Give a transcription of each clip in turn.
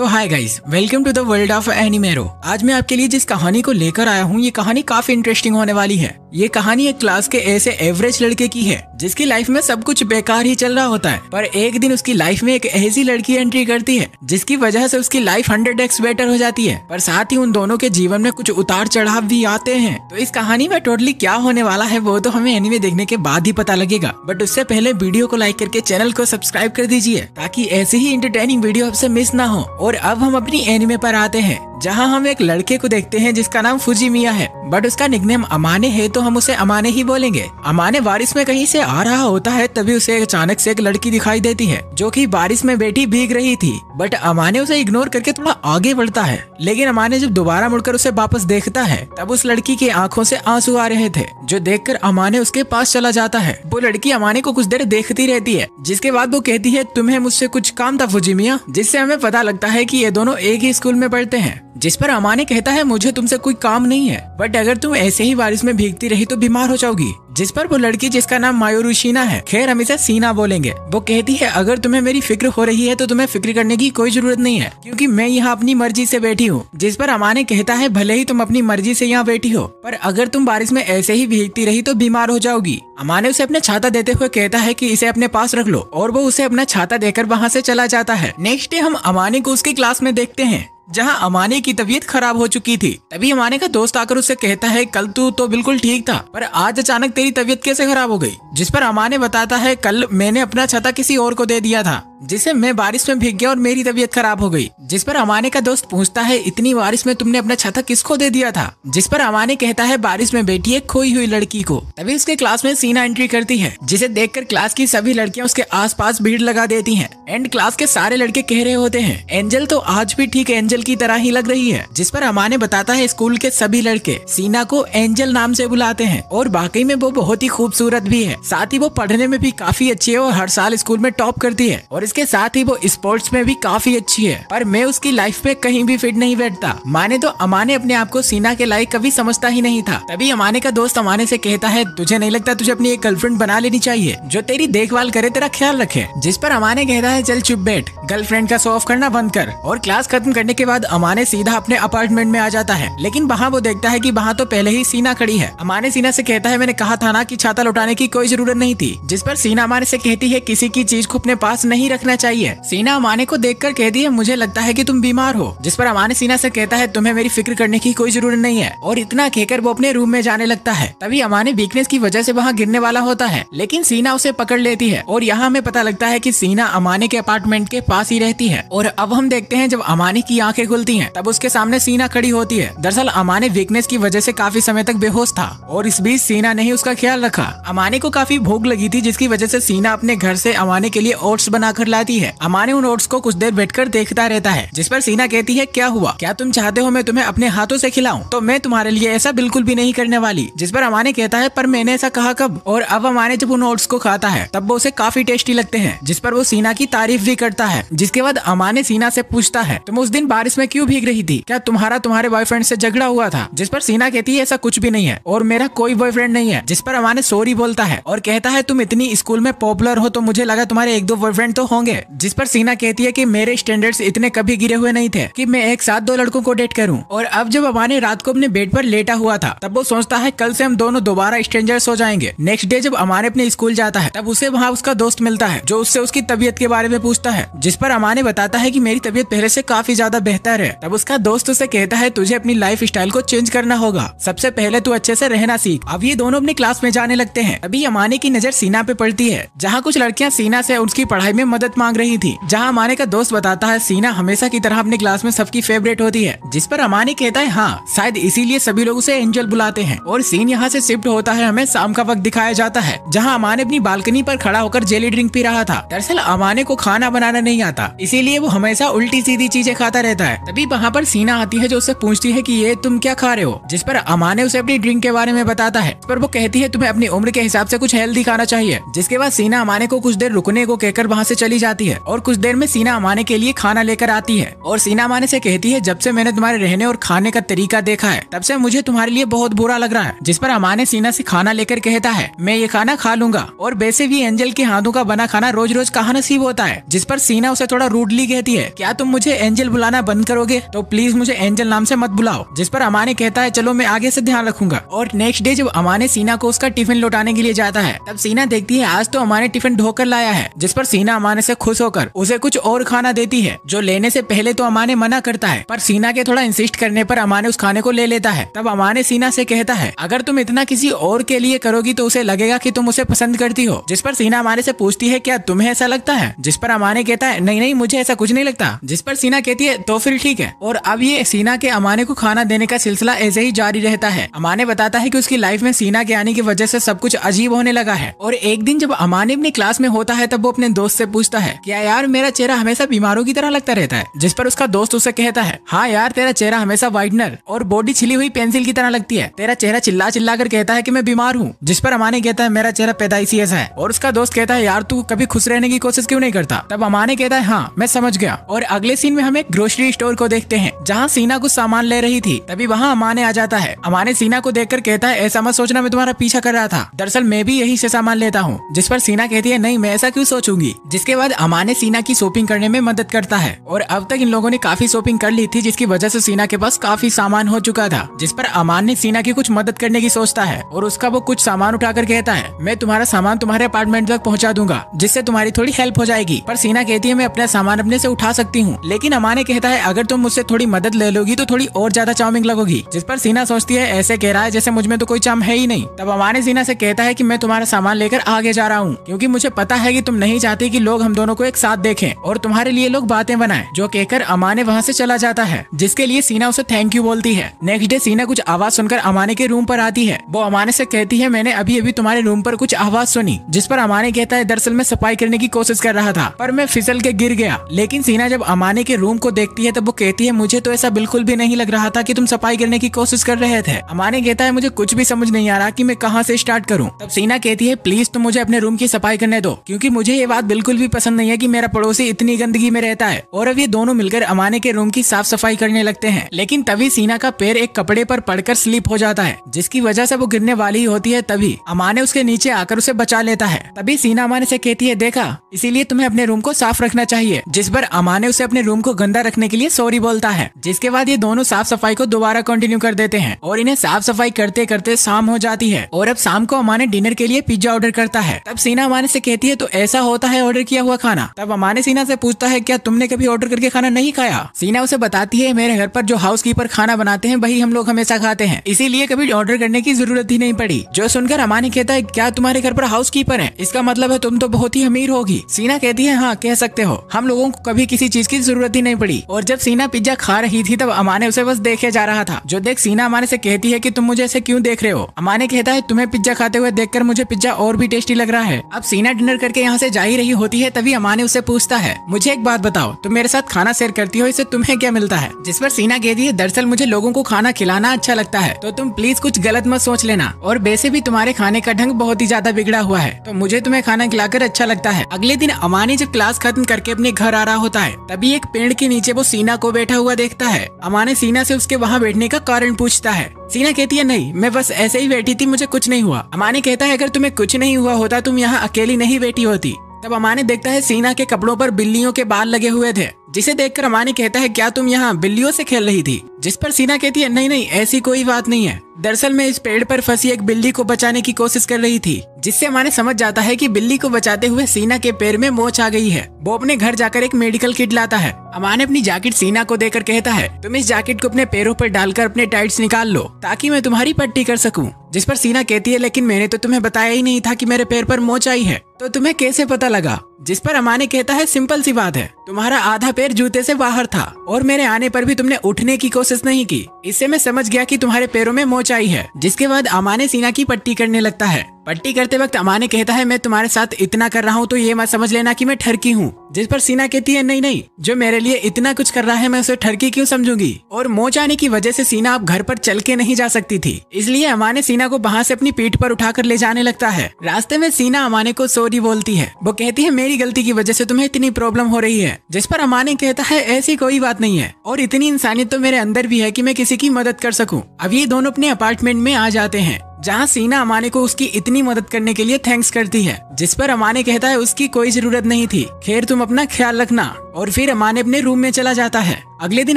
तो hi guys, welcome to the world of Animero. आज मैं आपके लिए जिस कहानी को लेकर आया हूँ, ये कहानी काफी इंटरेस्टिंग होने वाली है। ये कहानी एक क्लास के ऐसे एवरेज लड़के की है जिसकी लाइफ में सब कुछ बेकार ही चल रहा होता है, पर एक दिन उसकी लाइफ में एक ऐसी लड़की एंट्री करती है जिसकी वजह से उसकी लाइफ 100x बेटर हो जाती है। पर साथ ही उन दोनों के जीवन में कुछ उतार चढ़ाव भी आते हैं। तो इस कहानी में टोटली क्या होने वाला है वो तो हमें एनीमे देखने के बाद ही पता लगेगा। बट उससे पहले वीडियो को लाइक करके चैनल को सब्सक्राइब कर दीजिए ताकि ऐसे ही इंटरटेनिंग वीडियो आपसे मिस ना हो। और अब हम अपनी एनीमे पर आते हैं, जहां हम एक लड़के को देखते हैं जिसका नाम फुजिमिया है, बट उसका निकनेम अमाने है तो हम उसे अमाने ही बोलेंगे। अमाने बारिश में कहीं से आ रहा होता है, तभी उसे अचानक से एक लड़की दिखाई देती है जो कि बारिश में बैठी भीग रही थी। बट अमाने उसे इग्नोर करके थोड़ा आगे बढ़ता है, लेकिन अमाने जब दोबारा मुड़कर उसे वापस देखता है तब उस लड़की की आंखों से आंसू आ रहे थे, जो देखकर अमाने उसके पास चला जाता है। वो लड़की अमाने को कुछ देर देखती रहती है, जिसके बाद वो कहती है तुम्हें मुझसे कुछ काम था फुजिमिया, जिससे हमें पता लगता है कि ये दोनों एक ही स्कूल में पढ़ते हैं। जिस पर अमाने कहता है मुझे तुमसे कोई काम नहीं है, बट अगर तुम ऐसे ही बारिश में भीगती रही तो बीमार हो जाओगी। जिस पर वो लड़की, जिसका नाम मायोरू शीना है, खैर हम इसे सीना बोलेंगे, वो कहती है अगर तुम्हें मेरी फिक्र हो रही है तो तुम्हें फिक्र करने की कोई जरूरत नहीं है क्योंकि मैं यहाँ अपनी मर्जी से बैठी हूँ। जिस पर अमाने कहता है भले ही तुम अपनी मर्जी से यहाँ बैठी हो, पर अगर तुम बारिश में ऐसे ही भीगती रही तो बीमार हो जाओगी। अमाने उसे अपने छाता देते हुए कहता है कि इसे अपने पास रख लो, और वो उसे अपना छाता देकर वहाँ से चला जाता है। नेक्स्ट डे हम अमाने को उसकी क्लास में देखते हैं जहां अमाने की तबीयत खराब हो चुकी थी। तभी अमाने का दोस्त आकर उससे कहता है कल तू तो बिल्कुल ठीक था, पर आज अचानक तेरी तबीयत कैसे खराब हो गई। जिस पर अमाने बताता है कल मैंने अपना छाता किसी और को दे दिया था, जिससे मैं बारिश में भीग गया और मेरी तबीयत खराब हो गई। जिस पर अमाने का दोस्त पूछता है इतनी बारिश में तुमने अपना छाता किसको दे दिया था। जिस पर अमाने कहता है बारिश में बैठी एक खोई हुई लड़की को। तभी उसके क्लास में सीना एंट्री करती है, जिसे देखकर क्लास की सभी लड़कियां उसके आसपास भीड़ लगा देती हैं। एंड क्लास के सारे लड़के कह रहे होते हैं एंजल तो आज भी ठीक एंजल की तरह ही लग रही है। जिस पर अमाने बताता है स्कूल के सभी लड़के सीना को एंजल नाम से बुलाते हैं और वाकई में वो बहुत ही खूबसूरत भी है। साथ ही वो पढ़ने में भी काफी अच्छी है और हर साल स्कूल में टॉप करती है, और इसके साथ ही वो स्पोर्ट्स में भी काफी अच्छी है। पर मैं उसकी लाइफ में कहीं भी फिट नहीं बैठता। माने तो अमाने अपने आप को सीना के लायक कभी समझता ही नहीं था। तभी अमाने का दोस्त अमाने से कहता है तुझे नहीं लगता तुझे अपनी एक गर्लफ्रेंड बना लेनी चाहिए जो तेरी देखभाल करे, तेरा ख्याल रखे। जिस पर अमाने कहता है चल चुप बैठ, गर्लफ्रेंड का शो ऑफ करना बंद कर। और क्लास खत्म करने के बाद अमाने सीधा अपने अपार्टमेंट में आ जाता है, लेकिन वहाँ वो देखता है कि वहाँ तो पहले ही सीना खड़ी है। अमाने सीना से कहता है मैंने कहा था ना कि छाता लौटाने की कोई जरूरत नहीं थी। जिस पर सीना अमाने से कहती है किसी की चीज को अपने पास नहीं रखना चाहिए। सीना अमाने को देखकर कहती है मुझे लगता है कि तुम बीमार हो। जिस पर अमाने सीना से कहता है तुम्हें मेरी फिक्र करने की कोई जरूरत नहीं है, और इतना कहकर वो अपने रूम में जाने लगता है। तभी अमाने वीकनेस की वजह से वहाँ गिरने वाला होता है, लेकिन सीना उसे पकड़ लेती है और यहाँ हमें पता लगता है कि सीना अमाने के अपार्टमेंट के पास ही रहती है। और अब हम देखते हैं जब अमाने की आंखें खुलती हैं तब उसके सामने सीना खड़ी होती है। दरअसल अमाने वीकनेस की वजह से काफी समय तक बेहोश था और इस बीच सीना ने ही उसका ख्याल रखा। अमाने को काफी भूख लगी थी, जिसकी वजह से सीना अपने घर से अमाने के लिए ओट्स बनाकर लाती है। अमाने उन ओट्स को कुछ देर बैठकर देखता रहता है। जिस पर सीना कहती है क्या हुआ, क्या तुम चाहते हो मैं तुम्हें अपने हाथों से खिलाऊं? तो मैं तुम्हारे लिए ऐसा बिल्कुल भी नहीं करने वाली। जिस पर अमाने कहता है पर मैंने ऐसा कहा कब। और अब अमाने जब उन ओट्स को खाता है तब वो उसे काफी टेस्टी लगते हैं, जिस पर वो सीना की तारीफ भी करता है। जिसके बाद अमाने सीना से पूछता है तुम उस दिन बारिश में क्यों भीग रही थी, क्या तुम्हारे बॉयफ्रेंड से झगड़ा हुआ था। जिस पर सीना कहती है ऐसा कुछ भी नहीं है और मेरा कोई बॉयफ्रेंड नहीं है। जिस पर अमाने सॉरी बोलता है और कहता है तुम इतनी स्कूल में पॉपुलर हो तो मुझे लगा तुम्हारे एक दो बॉयफ्रेंड तो होंगे। जिस पर सीना कहती है कि मेरे स्टैंडर्ड्स इतने कभी गिरे हुए नहीं थे कि मैं एक साथ दो लड़कों को डेट करूं। और अब जब अमाने रात को अपने बेड पर लेटा हुआ था तब वो सोचता है कल से हम दोनों दोबारा स्ट्रेंजर्स हो जाएंगे। नेक्स्ट डे जब अमाने अपने स्कूल जाता है तब उसे वहाँ उसका दोस्त मिलता है जो उससे उसकी तबीयत के बारे में पूछता है। जिस पर अमाने बताता है कि मेरी तबीयत पहले से काफी ज्यादा बेहतर है। तब उसका दोस्त उसे कहता है तुझे अपनी लाइफ स्टाइल को चेंज करना होगा, सबसे पहले तू अच्छे से रहना सीख। अब ये दोनों अपनी क्लास में जाने लगते हैं। अभी अमाने की नजर सीना पे पड़ती है, जहाँ कुछ लड़कियाँ सीना से उसकी पढ़ाई में मदद मांग रही थी। जहाँ अमाने का दोस्त बताता है सीना हमेशा की तरह अपनी क्लास में सबकी फेवरेट होती है। जिस पर अमाने कहता है हाँ शायद इसीलिए सभी लोग उसे एंजल बुलाते हैं। और सीन यहाँ से शिफ्ट होता है, हमें शाम का वक्त दिखाया जाता है जहाँ अमाने अपनी बालकनी पर खड़ा होकर जेली ड्रिंक पी रहा था। दरअसल अमाने को खाना बनाना नहीं आता, इसीलिए वो हमेशा उल्टी सीधी चीजें खाता रहता है। तभी वहाँ पर सीना आती है जो उससे पूछती है कि ये तुम क्या खा रहे हो। जिस पर अमाने उसे अपनी ड्रिंक के बारे में बताता है, पर वो कहती है तुम्हें अपनी उम्र के हिसाब से कुछ हेल्दी खाना चाहिए। जिसके बाद सीना अमाने को कुछ देर रुकने को कहकर वहाँ से चली चली जाती है और कुछ देर में सीना अमाने के लिए खाना लेकर आती है और सीना अमाने से कहती है, जब से मैंने तुम्हारे रहने और खाने का तरीका देखा है तब से मुझे तुम्हारे लिए बहुत बुरा लग रहा है। जिस पर अमाने सीना से खाना लेकर कहता है, मैं ये खाना खा लूंगा और वैसे भी एंजल के हाथों का बना खाना रोज रोज कहाँ नसीब होता है। जिस पर सीना उसे थोड़ा रूडली कहती है, क्या तुम मुझे एंजल बुलाना बंद करोगे? तो प्लीज मुझे एंजल नाम से मत बुलाओ। जिस पर अमाने कहता है, चलो मैं आगे से ध्यान रखूंगा। और नेक्स्ट डे जब अमाने सीना को उसका टिफिन लौटाने के लिए जाता है तब सीना देखती है आज तो अमाने टिफिन ढोकर लाया है। जिस पर सीना अमाने से खुश होकर उसे कुछ और खाना देती है जो लेने से पहले तो अमाने मना करता है, पर सीना के थोड़ा इंसिस्ट करने पर अमाने उस खाने को ले लेता है। तब अमाने सीना से कहता है, अगर तुम इतना किसी और के लिए करोगी तो उसे लगेगा कि तुम उसे पसंद करती हो। जिस पर सीना अमाने से पूछती है, क्या तुम्हें ऐसा लगता है? जिस पर अमाने कहता है, नहीं नहीं मुझे ऐसा कुछ नहीं लगता। जिस पर सीना कहती है, तो फिर ठीक है। और अब ये सीना के अमाने को खाना देने का सिलसिला ऐसे ही जारी रहता है। अमाने बताता है कि उसकी लाइफ में सीना के आने की वजह से सब कुछ अजीब होने लगा है। और एक दिन जब अमाने अपनी क्लास में होता है तब वो अपने दोस्त से पूछता है, क्या यार मेरा चेहरा हमेशा बीमारों की तरह लगता रहता है? जिस पर उसका दोस्त उसे कहता है, हाँ यार तेरा चेहरा हमेशा व्हाइटनर और बॉडी छिली हुई पेंसिल की तरह लगती है। तेरा चेहरा चिल्ला चिल्ला कर कहता है कि मैं बीमार हूँ। जिस पर अमाने कहता है, मेरा चेहरा पैदाइशी ऐसा है। और उसका दोस्त कहता है, यार तू कभी खुश रहने की कोशिश क्यों नहीं करता? तब अमाने कहता है, हाँ मैं समझ गया। और अगले सीन में हम एक ग्रोसरी स्टोर को देखते हैं जहाँ सीना कुछ सामान ले रही थी। तभी वहाँ अमाने आ जाता है। अमाने सीना को देखकर कहता है, ऐसा मत सोचना मैं तुम्हारा पीछा कर रहा था, दरअसल मैं भी यही से सामान लेता हूँ। जिस पर सीना कहती है, नहीं मैं ऐसा क्यों सोचूंगी। जिसके बाद अमाने सीना की शॉपिंग करने में मदद करता है और अब तक इन लोगों ने काफी शॉपिंग कर ली थी जिसकी वजह से सीना के पास काफी सामान हो चुका था। जिस पर अमान ने सीना की कुछ मदद करने की सोचता है और उसका वो कुछ सामान उठाकर कहता है, मैं तुम्हारा सामान तुम्हारे अपार्टमेंट तक पहुंचा दूंगा जिससे तुम्हारी थोड़ी हेल्प हो जाएगी। पर सीना कहती है, मैं अपना सामान अपने से उठा सकती हूँ। लेकिन अमाने कहता है, अगर तुम मुझसे थोड़ी मदद ले लोगी तो थोड़ी और ज्यादा चार्मिंग लगोगी। जिस पर सीना सोचती है, ऐसे कह रहा है जैसे मुझ में तो कोई चार्म है ही नहीं। तब अमाने सीना से कहता है कि मैं तुम्हारा सामान लेकर आगे जा रहा हूँ क्योंकि मुझे पता है कि तुम नहीं चाहती कि लोग हम दोनों को एक साथ देखें और तुम्हारे लिए लोग बातें बनाएं। जो कहकर अमाने वहाँ से चला जाता है जिसके लिए सीना उसे थैंक यू बोलती है। नेक्स्ट डे सीना कुछ आवाज सुनकर अमाने के रूम पर आती है। वो अमाने से कहती है, मैंने अभी अभी तुम्हारे रूम पर कुछ आवाज सुनी। जिस पर अमाने कहता है, दरअसल मैं सफाई करने की कोशिश कर रहा था पर मैं फिसल के गिर गया। लेकिन सीना जब अमाने के रूम को देखती है तब वो कहती है, मुझे तो ऐसा बिल्कुल भी नहीं लग रहा था कि तुम सफाई करने की कोशिश कर रहे थे। अमाने कहता है, मुझे कुछ भी समझ नहीं आ रहा कि मैं कहाँ से स्टार्ट करूँ। तब सीना कहती है, प्लीज तुम मुझे अपने रूम की सफाई करने दो क्योंकि मुझे ये बात बिल्कुल भी पसंद नहीं है कि मेरा पड़ोसी इतनी गंदगी में रहता है। और अब ये दोनों मिलकर अमाने के रूम की साफ सफाई करने लगते हैं। लेकिन तभी सीना का पैर एक कपड़े पर पड़कर स्लिप हो जाता है जिसकी वजह से वो गिरने वाली होती है। तभी अमाने उसके नीचे आकर उसे बचा लेता है। तभी सीना अमाने से कहती है, देखा इसीलिए तुम्हें अपने रूम को साफ रखना चाहिए। जिस पर अमाने उसे अपने रूम को गंदा रखने के लिए सॉरी बोलता है। जिसके बाद ये दोनों साफ सफाई को दोबारा कंटिन्यू कर देते हैं और इन्हें साफ सफाई करते करते शाम हो जाती है। और अब शाम को अमाने डिनर के लिए पिज्जा ऑर्डर करता है। तब सीना अमाने से कहती है, तो ऐसा होता है ऑर्डर किया हुआ खाना? तब अमाने सीना से पूछता है, क्या तुमने कभी ऑर्डर करके खाना नहीं खाया? सीना उसे बताती है, मेरे घर पर जो हाउसकीपर खाना बनाते हैं वही हम लोग हमेशा खाते हैं, इसीलिए कभी ऑर्डर करने की जरूरत ही नहीं पड़ी। जो सुनकर अमाने कहता है, क्या तुम्हारे घर पर हाउसकीपर है? इसका मतलब है तुम तो बहुत ही अमीर होगी। सीना कहती है, हाँ कह सकते हो, हम लोगों को कभी किसी चीज की जरूरत ही नहीं पड़ी। और जब सीना पिज्जा खा रही थी तब अमाने उसे बस देखे जा रहा था। जो देख सीना अमाने से कहती है कि तुम मुझे ऐसे क्यों देख रहे हो? अमाने कहता है, तुम्हें पिज्जा खाते हुए देखकर मुझे पिज्जा और भी टेस्टी लग रहा है। अब सीना डिनर करके यहाँ से जा ही रही होती है तभी अमाने उससे पूछता है, मुझे एक बात बताओ, तुम मेरे साथ खाना शेयर करती हो, इससे तुम्हें क्या मिलता है? जिस पर सीना कहती है, दरअसल मुझे लोगों को खाना खिलाना अच्छा लगता है, तो तुम प्लीज कुछ गलत मत सोच लेना। और वैसे भी तुम्हारे खाने का ढंग बहुत ही ज्यादा बिगड़ा हुआ है, तो मुझे तुम्हें खाना खिलाकर अच्छा लगता है। अगले दिन अमाने जब क्लास खत्म करके अपने घर आ रहा होता है तभी एक पेड़ के नीचे वो सीना को बैठा हुआ देखता है। अमाने सीना से उसके वहाँ बैठने का कारण पूछता है। सीना कहती है, नहीं मैं बस ऐसे ही बैठी थी, मुझे कुछ नहीं हुआ। अमाने कहता है, अगर तुम्हें कुछ नहीं हुआ होता तुम यहाँ अकेली नहीं बैठी होती। तब अमाने देखता है सीना के कपड़ों पर बिल्लियों के बाल लगे हुए थे, जिसे देखकर अमाने कहता है, क्या तुम यहाँ बिल्लियों से खेल रही थी? जिस पर सीना कहती है, नहीं नहीं ऐसी कोई बात नहीं है, दरअसल मैं इस पेड़ पर फंसी एक बिल्ली को बचाने की कोशिश कर रही थी। जिससे अमाने समझ जाता है कि बिल्ली को बचाते हुए सीना के पैर में मोच आ गई है। वो अपने घर जाकर एक मेडिकल किट लाता है। अमाने अपनी जैकेट सीना को देकर कहता है, तुम इस जैकेट को अपने पैरों पर डालकर अपने टाइट्स निकाल लो ताकि मैं तुम्हारी पट्टी कर सकूं। जिस पर सीना कहती है, लेकिन मैंने तो तुम्हें बताया ही नहीं था कि मेरे पैर पर मोच आई है, तो तुम्हें कैसे पता लगा? जिस पर अमाने कहता है, सिंपल सी बात है, तुम्हारा आधा पैर जूते से बाहर था और मेरे आने पर भी तुमने उठने की कोशिश नहीं की, इससे मैं समझ गया कि तुम्हारे पैरों में मोच आई है। जिसके बाद अमाने सीना की पट्टी करने लगता है पट्टी करते वक्त अमाने कहता है मैं तुम्हारे साथ इतना कर रहा हूँ तो ये मत समझ लेना कि मैं ठरकी हूँ। जिस पर सीना कहती है नहीं नहीं, जो मेरे लिए इतना कुछ कर रहा है मैं उसे ठरकी क्यों समझूंगी। और मोच आने की वजह से सीना अब घर पर चल के नहीं जा सकती थी, इसलिए अमाने सीना को वहाँ से अपनी पीठ पर उठाकर ले जाने लगता है। रास्ते में सीना अमाने को सॉरी बोलती है। वो कहती है मेरी गलती की वजह से तुम्हें इतनी प्रॉब्लम हो रही है। जिस पर अमाने कहता है ऐसी कोई बात नहीं है और इतनी इंसानियत तो मेरे अंदर भी है कि मैं किसी की मदद कर सकूं। अब ये दोनों अपने अपार्टमेंट में आ जाते हैं जहाँ सीना अमाने को उसकी इतनी मदद करने के लिए थैंक्स करती है। जिस पर अमाने कहता है उसकी कोई जरूरत नहीं थी, खैर तुम अपना ख्याल रखना। और फिर अमाने अपने रूम में चला जाता है। अगले दिन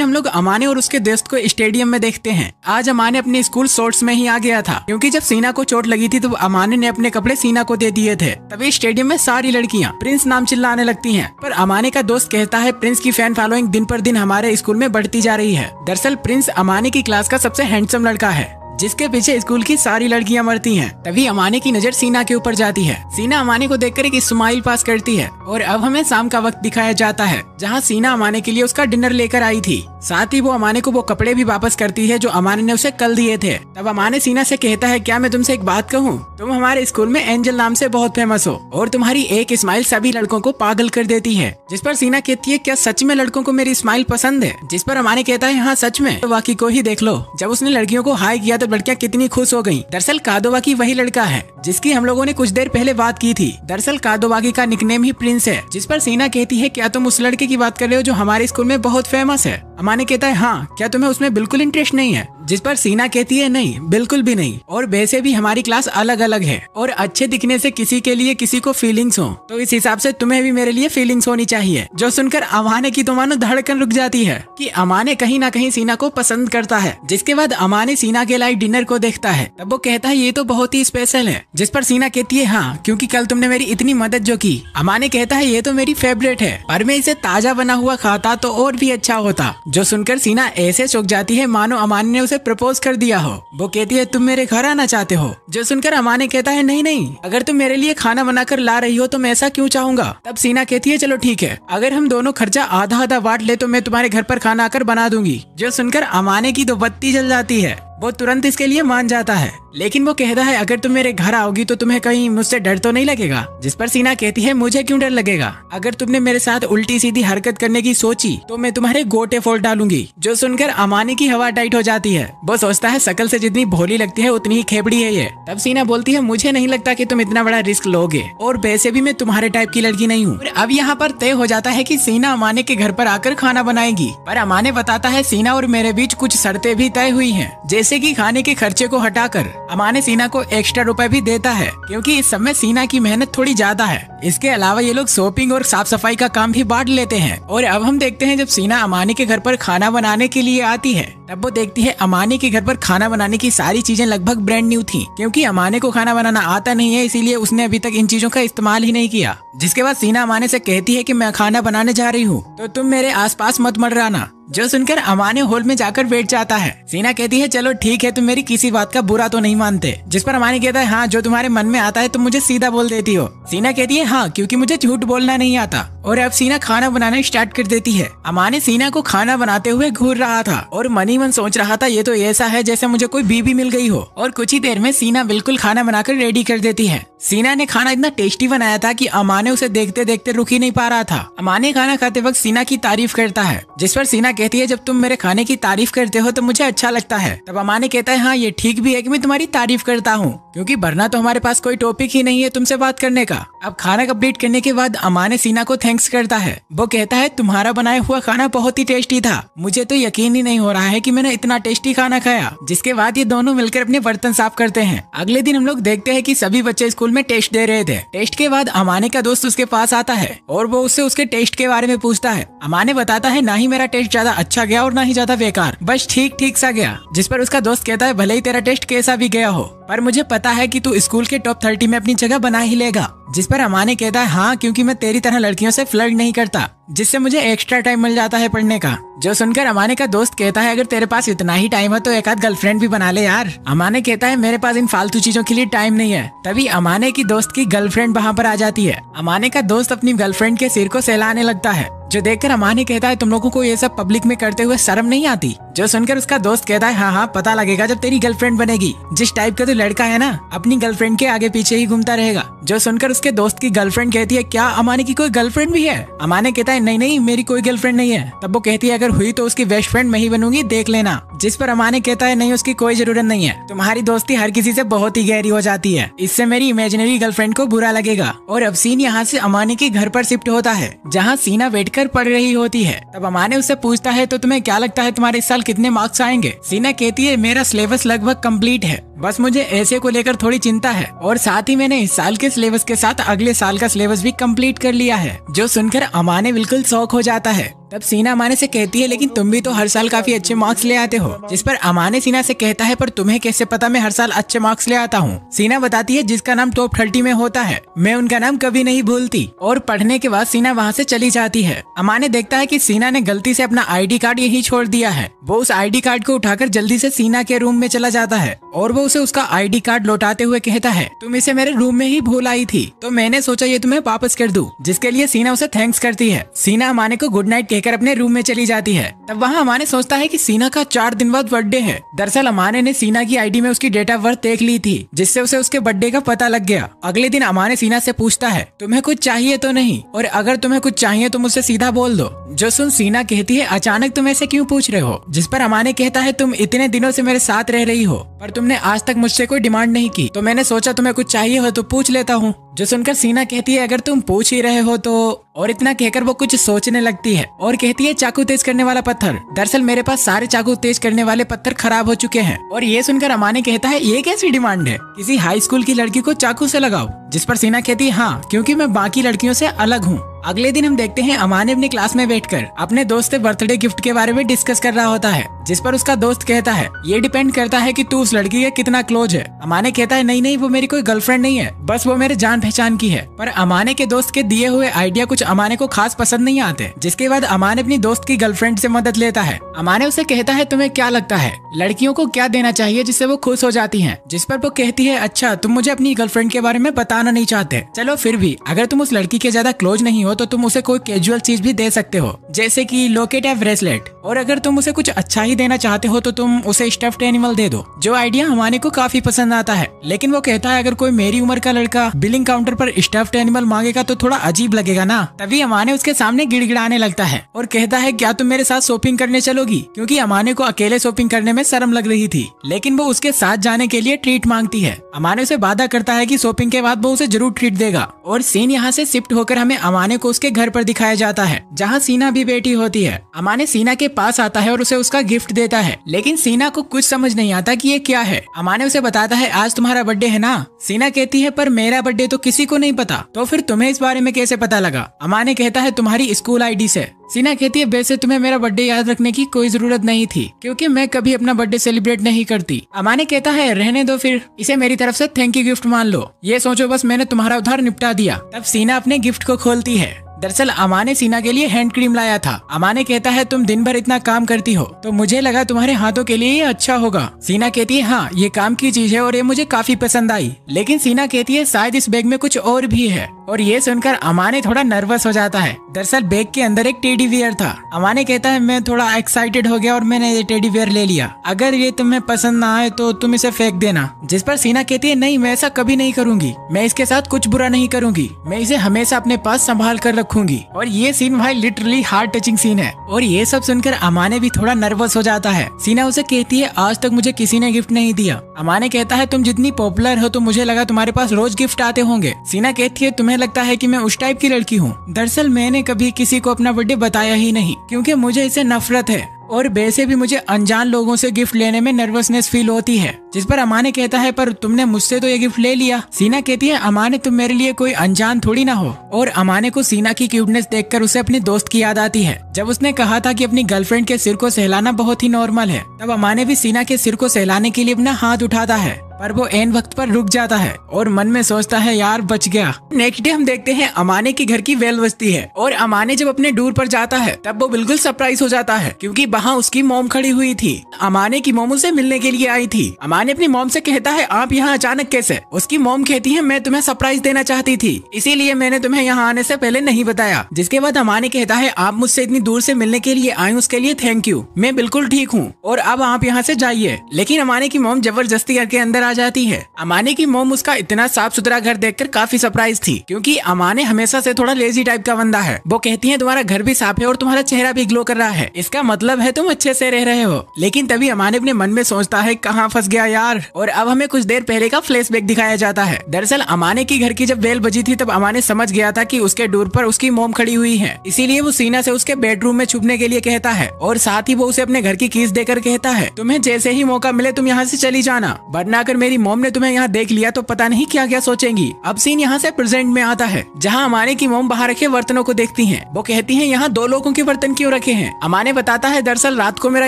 हम लोग अमाने और उसके दोस्त को स्टेडियम में देखते हैं। आज अमाने अपने स्कूल शॉर्ट्स में ही आ गया था, क्योंकि जब सीना को चोट लगी थी तो अमाने ने अपने कपड़े सीना को दे दिए थे। तभी स्टेडियम में सारी लड़कियां प्रिंस नाम चिल्लाने लगती हैं, पर अमाने का दोस्त कहता है प्रिंस की फैन फॉलोइंग दिन पर दिन हमारे स्कूल में बढ़ती जा रही है। दरअसल प्रिंस अमाने की क्लास का सबसे हैंडसम लड़का है, जिसके पीछे स्कूल की सारी लड़कियां मरती हैं। तभी अमाने की नजर सीना के ऊपर जाती है। सीना अमाने को देखकर एक स्माइल पास करती है और अब हमें शाम का वक्त दिखाया जाता है, जहां सीना अमाने के लिए उसका डिनर लेकर आई थी। साथ ही वो अमाने को वो कपड़े भी वापस करती है जो अमाने ने उसे कल दिए थे। तब अमाने सीना से कहता है क्या मैं तुमसे एक बात कहूँ, तुम हमारे स्कूल में एंजल नाम से बहुत फेमस हो और तुम्हारी एक स्माइल सभी लड़कों को पागल कर देती है। जिस पर सीना कहती है क्या सच में लड़कों को मेरी स्माइल पसंद है। जिस पर अमाने कहता है हाँ सच में, तो वाकई को ही देख लो, जब उसने लड़कियों को हाई किया तो लड़कियां कितनी खुश हो गयी। दरअसल कादोवाकी वही लड़का है जिसकी हम लोगों ने कुछ देर पहले बात की थी। दरअसल कादोवाकी का निकनेम ही प्रिंस है। जिस पर सीना कहती है क्या तुम उस लड़के की बात कर रहे हो जो हमारे स्कूल में बहुत फेमस है। अमाने कहता है हाँ, क्या तुम्हें उसमें बिल्कुल इंटरेस्ट नहीं है। जिस पर सीना कहती है नहीं, बिल्कुल भी नहीं, और वैसे भी हमारी क्लास अलग अलग है और अच्छे दिखने से किसी के लिए किसी को फीलिंग्स हो तो इस हिसाब से तुम्हें भी मेरे लिए फीलिंग्स होनी चाहिए। जो सुनकर अमाने की तो मानो धड़कन रुक जाती है कि अमाने कहीं ना कहीं सीना को पसंद करता है। जिसके बाद अमाने सीना के लाइव डिनर को देखता है। तब वो कहता है ये तो बहुत ही स्पेशल है। जिस पर सीना कहती है हाँ, क्योंकि कल तुमने मेरी इतनी मदद जो की। अमाने कहता है ये तो मेरी फेवरेट है, पर मैं इसे ताजा बना हुआ खाता तो और भी अच्छा होता। जो सुनकर सीना ऐसे चौंक जाती है मानो अमाने ने उसे प्रपोज कर दिया हो। वो कहती है तुम मेरे घर आना चाहते हो। जो सुनकर अमाने कहता है नहीं नहीं, अगर तुम मेरे लिए खाना बनाकर ला रही हो तो मैं ऐसा क्यों चाहूंगा। तब सीना कहती है चलो ठीक है, अगर हम दोनों खर्चा आधा आधा बांट ले तो मैं तुम्हारे घर पर खाना आकर बना दूंगी। जो सुनकर अमाने की तो बत्ती जल जाती है। वो तुरंत इसके लिए मान जाता है, लेकिन वो कहता है अगर तुम मेरे घर आओगी तो तुम्हें कहीं मुझसे डर तो नहीं लगेगा। जिस पर सीना कहती है मुझे क्यों डर लगेगा, अगर तुमने मेरे साथ उल्टी सीधी हरकत करने की सोची तो मैं तुम्हारे गोटे फोड़ डालूंगी। जो सुनकर अमाने की हवा टाइट हो जाती है। वो सोचता है शकल से जितनी भोली लगती है उतनी ही खेबड़ी है ये। तब सीना बोलती है मुझे नहीं लगता कि तुम इतना बड़ा रिस्क लोगे और वैसे भी मैं तुम्हारे टाइप की लड़की नहीं हूँ। अब यहाँ पर तय हो जाता है कि सीना अमाने के घर पर आकर खाना बनाएगी, पर अमाने बताता है सीना और मेरे बीच कुछ शर्तें भी तय हुई है, जैसे की खाने के खर्चे को हटाकर अमाने सीना को एक्स्ट्रा रुपए भी देता है, क्योंकि इस समय सीना की मेहनत थोड़ी ज्यादा है। इसके अलावा ये लोग शॉपिंग और साफ सफाई का काम भी बांट लेते हैं। और अब हम देखते हैं जब सीना अमाने के घर पर खाना बनाने के लिए आती है, तब वो देखती है अमाने के घर पर खाना बनाने की सारी चीजें लगभग ब्रांड न्यू थी, क्योंकि अमाने को खाना बनाना आता नहीं है, इसीलिए उसने अभी तक इन चीजों का इस्तेमाल ही नहीं किया। जिसके बाद सीना अमाने से कहती है कि मैं खाना बनाने जा रही हूँ तो तुम मेरे आसपास मत मंडराना। जो सुनकर अमाने हॉल में जाकर बैठ जाता है। सीना कहती है चलो ठीक है, तुम मेरी किसी बात का बुरा तो नहीं मानते। जिस पर अमाने कहता है हाँ, जो तुम्हारे मन में आता है तुम मुझे सीधा बोल देती हो। सीना कहती है हाँ, क्योंकि मुझे झूठ बोलना नहीं आता। और अब सीना खाना बनाना स्टार्ट कर देती है। अमाने सीना को खाना बनाते हुए घूर रहा था और मन ही मन सोच रहा था ये तो ऐसा है जैसे मुझे कोई बीबी मिल गई हो। और कुछ ही देर में सीना बिल्कुल खाना बनाकर रेडी कर देती है। सीना ने खाना इतना टेस्टी बनाया था कि अमाने उसे देखते देखते रुक ही नहीं पा रहा था। अमाने खाना खाते वक्त सीना की तारीफ करता है, जिस पर सीना कहती है जब तुम मेरे खाने की तारीफ करते हो तो मुझे अच्छा लगता है। तब अमाने कहता है हाँ, ये ठीक भी है कि मैं तुम्हारी तारीफ करता हूँ, क्योंकि वरना तो हमारे पास कोई टॉपिक ही नहीं है तुमसे बात करने का। अब खाना कंप्लीट करने के बाद अमाने सीना को थैंक्स करता है। वो कहता है तुम्हारा बनाया हुआ खाना बहुत ही टेस्टी था, मुझे तो यकीन ही नहीं हो रहा है कि मैंने इतना टेस्टी खाना खाया। जिसके बाद ये दोनों मिलकर अपने बर्तन साफ करते हैं। अगले दिन हम लोग देखते हैं कि सभी बच्चे स्कूल में टेस्ट दे रहे थे। टेस्ट के बाद अमाने का दोस्त उसके पास आता है और वो उससे उसके टेस्ट के बारे में पूछता है। अमाने बताता है ना ही मेरा टेस्ट ज्यादा अच्छा गया और ना ही ज्यादा बेकार, बस ठीक ठीक सा गया। जिस पर उसका दोस्त कहता है भले ही तेरा टेस्ट कैसा भी गया हो, पर मुझे पता है कि तू स्कूल के टॉप 30 में अपनी जगह बना ही लेगा। जिस पर अमाने कहता है हाँ, क्योंकि मैं तेरी तरह लड़कियों से फ्लर्ट नहीं करता, जिससे मुझे एक्स्ट्रा टाइम मिल जाता है पढ़ने का। जो सुनकर अमाने का दोस्त कहता है अगर तेरे पास इतना ही टाइम है तो एक आध गर्लफ्रेंड भी बना ले यार। अमाने कहता है मेरे पास इन फालतू चीजों के लिए टाइम नहीं है। तभी अमाने की दोस्त की गर्लफ्रेंड वहाँ पर आ जाती है। अमाने का दोस्त अपनी गर्लफ्रेंड के सिर को सहलाने लगता है। जो देखकर अमाने कहता है तुम लोगों को ये सब पब्लिक में करते हुए शर्म नहीं आती। जो सुनकर उसका दोस्त कहता है हाँ पता लगेगा जब तेरी गर्लफ्रेंड बनेगी। जिस टाइप का तो लड़का है ना अपनी गर्लफ्रेंड के आगे पीछे ही घूमता रहेगा। जो सुनकर उसके दोस्त की गर्लफ्रेंड कहती है क्या अमाने की कोई गर्लफ्रेंड भी है? अमाने कहता है नहीं मेरी कोई गर्लफ्रेंड नहीं है। तब वो कहती है अगर हुई तो उसकी बेस्ट फ्रेंड मैं ही बनूंगी, देख लेना। जिस पर अमाने कहता है नहीं उसकी कोई जरूरत नहीं है, तुम्हारी दोस्ती हर किसी से बहुत ही गहरी हो जाती है, इससे मेरी इमेजिनरी गर्लफ्रेंड को बुरा लगेगा। और अब सीन यहाँ से अमाने के घर पर शिफ्ट होता है जहाँ सीना बैठकर पढ़ रही होती है। तब अमाने उससे पूछता है तो तुम्हें क्या लगता है तुम्हारे इस साल कितने मार्क्स आएंगे? सीना कहती है मेरा सिलेबस लगभग कंप्लीट है, बस मुझे ऐसे को लेकर थोड़ी चिंता है और साथ ही मैंने इस साल के सिलेबस के साथ अगले साल का सिलेबस भी कंप्लीट कर लिया है। जो सुनकर अमाने बिल्कुल शॉक हो जाता है। तब सीना अमाने से कहती है लेकिन तुम भी तो हर साल काफी अच्छे मार्क्स ले आते हो। जिस पर अमाने सीना से कहता है पर तुम्हें कैसे पता मैं हर साल अच्छे मार्क्स ले आता हूँ? सीना बताती है जिसका नाम टॉप 30 में होता है मैं उनका नाम कभी नहीं भूलती। और पढ़ने के बाद सीना वहाँ से चली जाती है। अमाने देखता है कि सीना ने गलती से अपना ID कार्ड यहीं छोड़ दिया है। वो उस ID कार्ड को उठाकर जल्दी से सीना के रूम में चला जाता है और वो उसे उसका ID कार्ड लौटाते हुए कहता है तुम इसे मेरे रूम में ही भूल आई थी तो मैंने सोचा ये तुम्हें वापस कर दूं। जिसके लिए सीना उसे थैंक्स करती है। सीना अमाने को गुड नाइट कहकर अपने रूम में चली जाती है। तब वहाँ अमाने सोचता है कि सीना का 4 दिन बाद बर्थडे है। दरअसल अमाने ने सीना की ID में उसकी डेट ऑफ बर्थ देख ली थी जिससे उसे उसके बर्थडे का पता लग गया। अगले दिन अमाने सीना से पूछता है तुम्हें कुछ चाहिए तो नहीं, और अगर तुम्हें कुछ चाहिए तो मुझसे सीधा बोल दो। जो सुन सीना कहती है अचानक तुम ऐसे क्यों पूछ रहे हो? जिस पर अमाने कहता है तुम इतने दिनों से मेरे साथ रह रही हो पर तुमने आज तक मुझसे कोई डिमांड नहीं की तो मैंने सोचा तुम्हें कुछ चाहिए हो तो पूछ लेता हूँ। जो सुनकर सीना कहती है अगर तुम पूछ ही रहे हो तो, और इतना कहकर वो कुछ सोचने लगती है और कहती है चाकू तेज करने वाला पत्थर। दरअसल मेरे पास सारे चाकू तेज करने वाले पत्थर खराब हो चुके हैं। और ये सुनकर अमाने कहता है ये कैसी डिमांड है, किसी हाई स्कूल की लड़की को चाकू से लगाओ? जिस पर सीना कहती है हाँ क्योंकि मैं बाकी लड़कियों से अलग हूँ। अगले दिन हम देखते हैं अमाने अपनी क्लास में बैठकर अपने दोस्त से बर्थडे गिफ्ट के बारे में डिस्कस कर रहा होता है। जिस पर उसका दोस्त कहता है ये डिपेंड करता है कि तू उस लड़की के कितना क्लोज है। अमाने कहता है नहीं वो मेरी कोई गर्लफ्रेंड नहीं है, बस वो मेरे जान पहचान की है। पर अमाने के दोस्त के दिए हुए आइडिया कुछ अमाने को खास पसंद नहीं आते। जिसके बाद अमाने अपनी दोस्त की गर्लफ्रेंड से मदद लेता है। अमाने उसे कहता है तुम्हें क्या लगता है लड़कियों को क्या देना चाहिए जिससे वो खुश हो जाती हैं? जिस पर वो कहती है अच्छा तुम मुझे अपनी गर्लफ्रेंड के बारे में बताना नहीं चाहते, चलो फिर भी अगर तुम उस लड़की के ज्यादा क्लोज नहीं हो तो तुम उसे कोई कैजुअल चीज भी दे सकते हो जैसे कि लॉकेट या ब्रेसलेट। और अगर तुम उसे कुछ अच्छा ही देना चाहते हो तो तुम उसे स्टफ्ड एनिमल दे दो। जो आइडिया अमाने को काफी पसंद आता है, लेकिन वो कहता है अगर कोई मेरी उम्र का लड़का बिलिंग काउंटर पर स्टफ्ड एनिमल मांगेगा तो थोड़ा अजीब लगेगा ना। तभी अमाने उसके सामने गिड़गिड़ाने लगता है और कहता है क्या तुम मेरे साथ शॉपिंग करने चलोगी? क्योंकि अमाने को अकेले शॉपिंग करने में शर्म लग रही थी, लेकिन वो उसके साथ जाने के लिए ट्रीट मांगती है। अमाने उसे वादा करता है कि शॉपिंग के बाद वो उसे जरूर ट्रीट देगा। और सीन यहाँ से शिफ्ट होकर हमें अमाने को उसके घर पर दिखाया जाता है जहाँ सीना भी बैठी होती है। अमाने सीना के पास आता है और उसे उसका गिफ्ट देता है, लेकिन सीना को कुछ समझ नहीं आता कि ये क्या है। अमाने उसे बताता है आज तुम्हारा बर्थडे है ना? सीना कहती है पर मेरा बर्थडे तो किसी को नहीं पता। तो फिर तुम्हें इस बारे में कैसे पता लगा? अमाने कहता है तुम्हारी स्कूल ID से। सीना कहती है वैसे तुम्हें मेरा बर्थडे याद रखने की कोई जरूरत नहीं थी क्योंकि मैं कभी अपना बर्थडे सेलिब्रेट नहीं करती। अमाने कहता है रहने दो फिर, इसे मेरी तरफ से थैंक यू गिफ्ट मान लो। ये सोचो बस मैंने तुम्हारा उधार निपटा दिया। तब सीना अपने गिफ्ट को खोलती है। दरअसल अमाने सीना के लिए हैंड क्रीम लाया था। अमाने कहता है तुम दिन भर इतना काम करती हो तो मुझे लगा तुम्हारे हाथों के लिए ये अच्छा होगा। सीना कहती है हाँ ये काम की चीज है और ये मुझे काफी पसंद आई, लेकिन सीना कहती है शायद इस बैग में कुछ और भी है। और ये सुनकर अमाने थोड़ा नर्वस हो जाता है। दरअसल बैग के अंदर एक टेडी बियर था। अमाने कहता है मैं थोड़ा एक्साइटेड हो गया और मैंने ये टेडी बियर ले लिया, अगर ये तुम्हें पसंद ना आए तो तुम इसे फेंक देना। जिस पर सीना कहती है नहीं मैं ऐसा कभी नहीं करूंगी, मैं इसके साथ कुछ बुरा नहीं करूंगी, मैं इसे हमेशा अपने पास संभाल कर रखूंगी। और ये सीन भाई लिटरली हार्ट टचिंग सीन है। और ये सब सुनकर अमाने भी थोड़ा नर्वस हो जाता है। सीना उसे कहती है आज तक मुझे किसी ने गिफ्ट नहीं दिया। अमाने कहता है तुम जितनी पॉपुलर हो तो मुझे लगा तुम्हारे पास रोज गिफ्ट आते होंगे। सीना कहती है तुम्हें लगता है कि मैं उस टाइप की लड़की हूँ? दरअसल मैंने कभी किसी को अपना बर्थडे बताया ही नहीं क्योंकि मुझे इससे नफरत है और वैसे भी मुझे अनजान लोगों से गिफ्ट लेने में नर्वसनेस फील होती है। जिस पर अमाने कहता है पर तुमने मुझसे तो ये गिफ्ट ले लिया। सीना कहती है अमाने तुम मेरे लिए कोई अनजान थोड़ी ना हो। और अमाने को सीना की क्यूटनेस देखकर उसे अपने दोस्त की याद आती है जब उसने कहा था कि अपनी गर्लफ्रेंड के सिर को सहलाना बहुत ही नॉर्मल है। तब अमाने भी सीना के सिर को सहलाने के लिए अपना हाथ उठाता है पर वो एन वक्त पर रुक जाता है और मन में सोचता है यार बच गया। नेक्स्ट डे हम देखते हैं अमाने के घर की बेल बजती है और अमाने जब अपने टूर पर जाता है तब वो बिल्कुल सरप्राइज हो जाता है क्योंकि वहाँ उसकी मॉम खड़ी हुई थी। अमाने की मोम उसे मिलने के लिए आई थी। अमाने अपनी मोम से कहता है आप यहाँ अचानक कैसे? उसकी मोम कहती है मैं तुम्हें सरप्राइज देना चाहती थी, इसीलिए मैंने तुम्हें यहाँ आने से पहले नहीं बताया। जिसके बाद अमाने कहता है आप मुझसे इतनी दूर से मिलने के लिए आए, उसके लिए थैंक यू, मैं बिल्कुल ठीक हूँ और अब आप यहाँ से जाइए। लेकिन अमाने की मोम जबरदस्ती करके अंदर आ जाती है। अमाने की मोम उसका इतना साफ सुथरा घर देखकर काफी सरप्राइज थी, क्योंकि अमाने हमेशा से थोड़ा लेजी टाइप का बंदा है। वो कहती है तुम्हारा घर भी साफ है और तुम्हारा चेहरा भी ग्लो कर रहा है, इसका मतलब है तुम अच्छे से रह रहे हो। लेकिन तभी अमाने अपने मन में सोचता है कहाँ फंस गया यार। और अब हमें कुछ देर पहले का फ्लैशबैक दिखाया जाता है। दरअसल अमाने की घर की जब बेल बजी थी तब अमाने समझ गया था कि उसके डोर पर उसकी मोम खड़ी हुई है, इसीलिए वो सीना से उसके बेडरूम में छुपने के लिए कहता है और साथ ही वो उसे अपने घर की कीज देकर कहता है तुम्हें जैसे ही मौका मिले तुम यहाँ से चली जाना, वरना अगर मेरी मोम ने तुम्हें यहाँ देख लिया तो पता नहीं क्या क्या सोचेंगी। अब सीन यहाँ से प्रेजेंट में आता है, जहाँ अमाने की मोम बाहर रखे बर्तनों को देखती है। वो कहती है यहाँ 2 लोगों के बर्तन क्यों रखे हैं? अमाने बताता है दरअसल रात को मेरा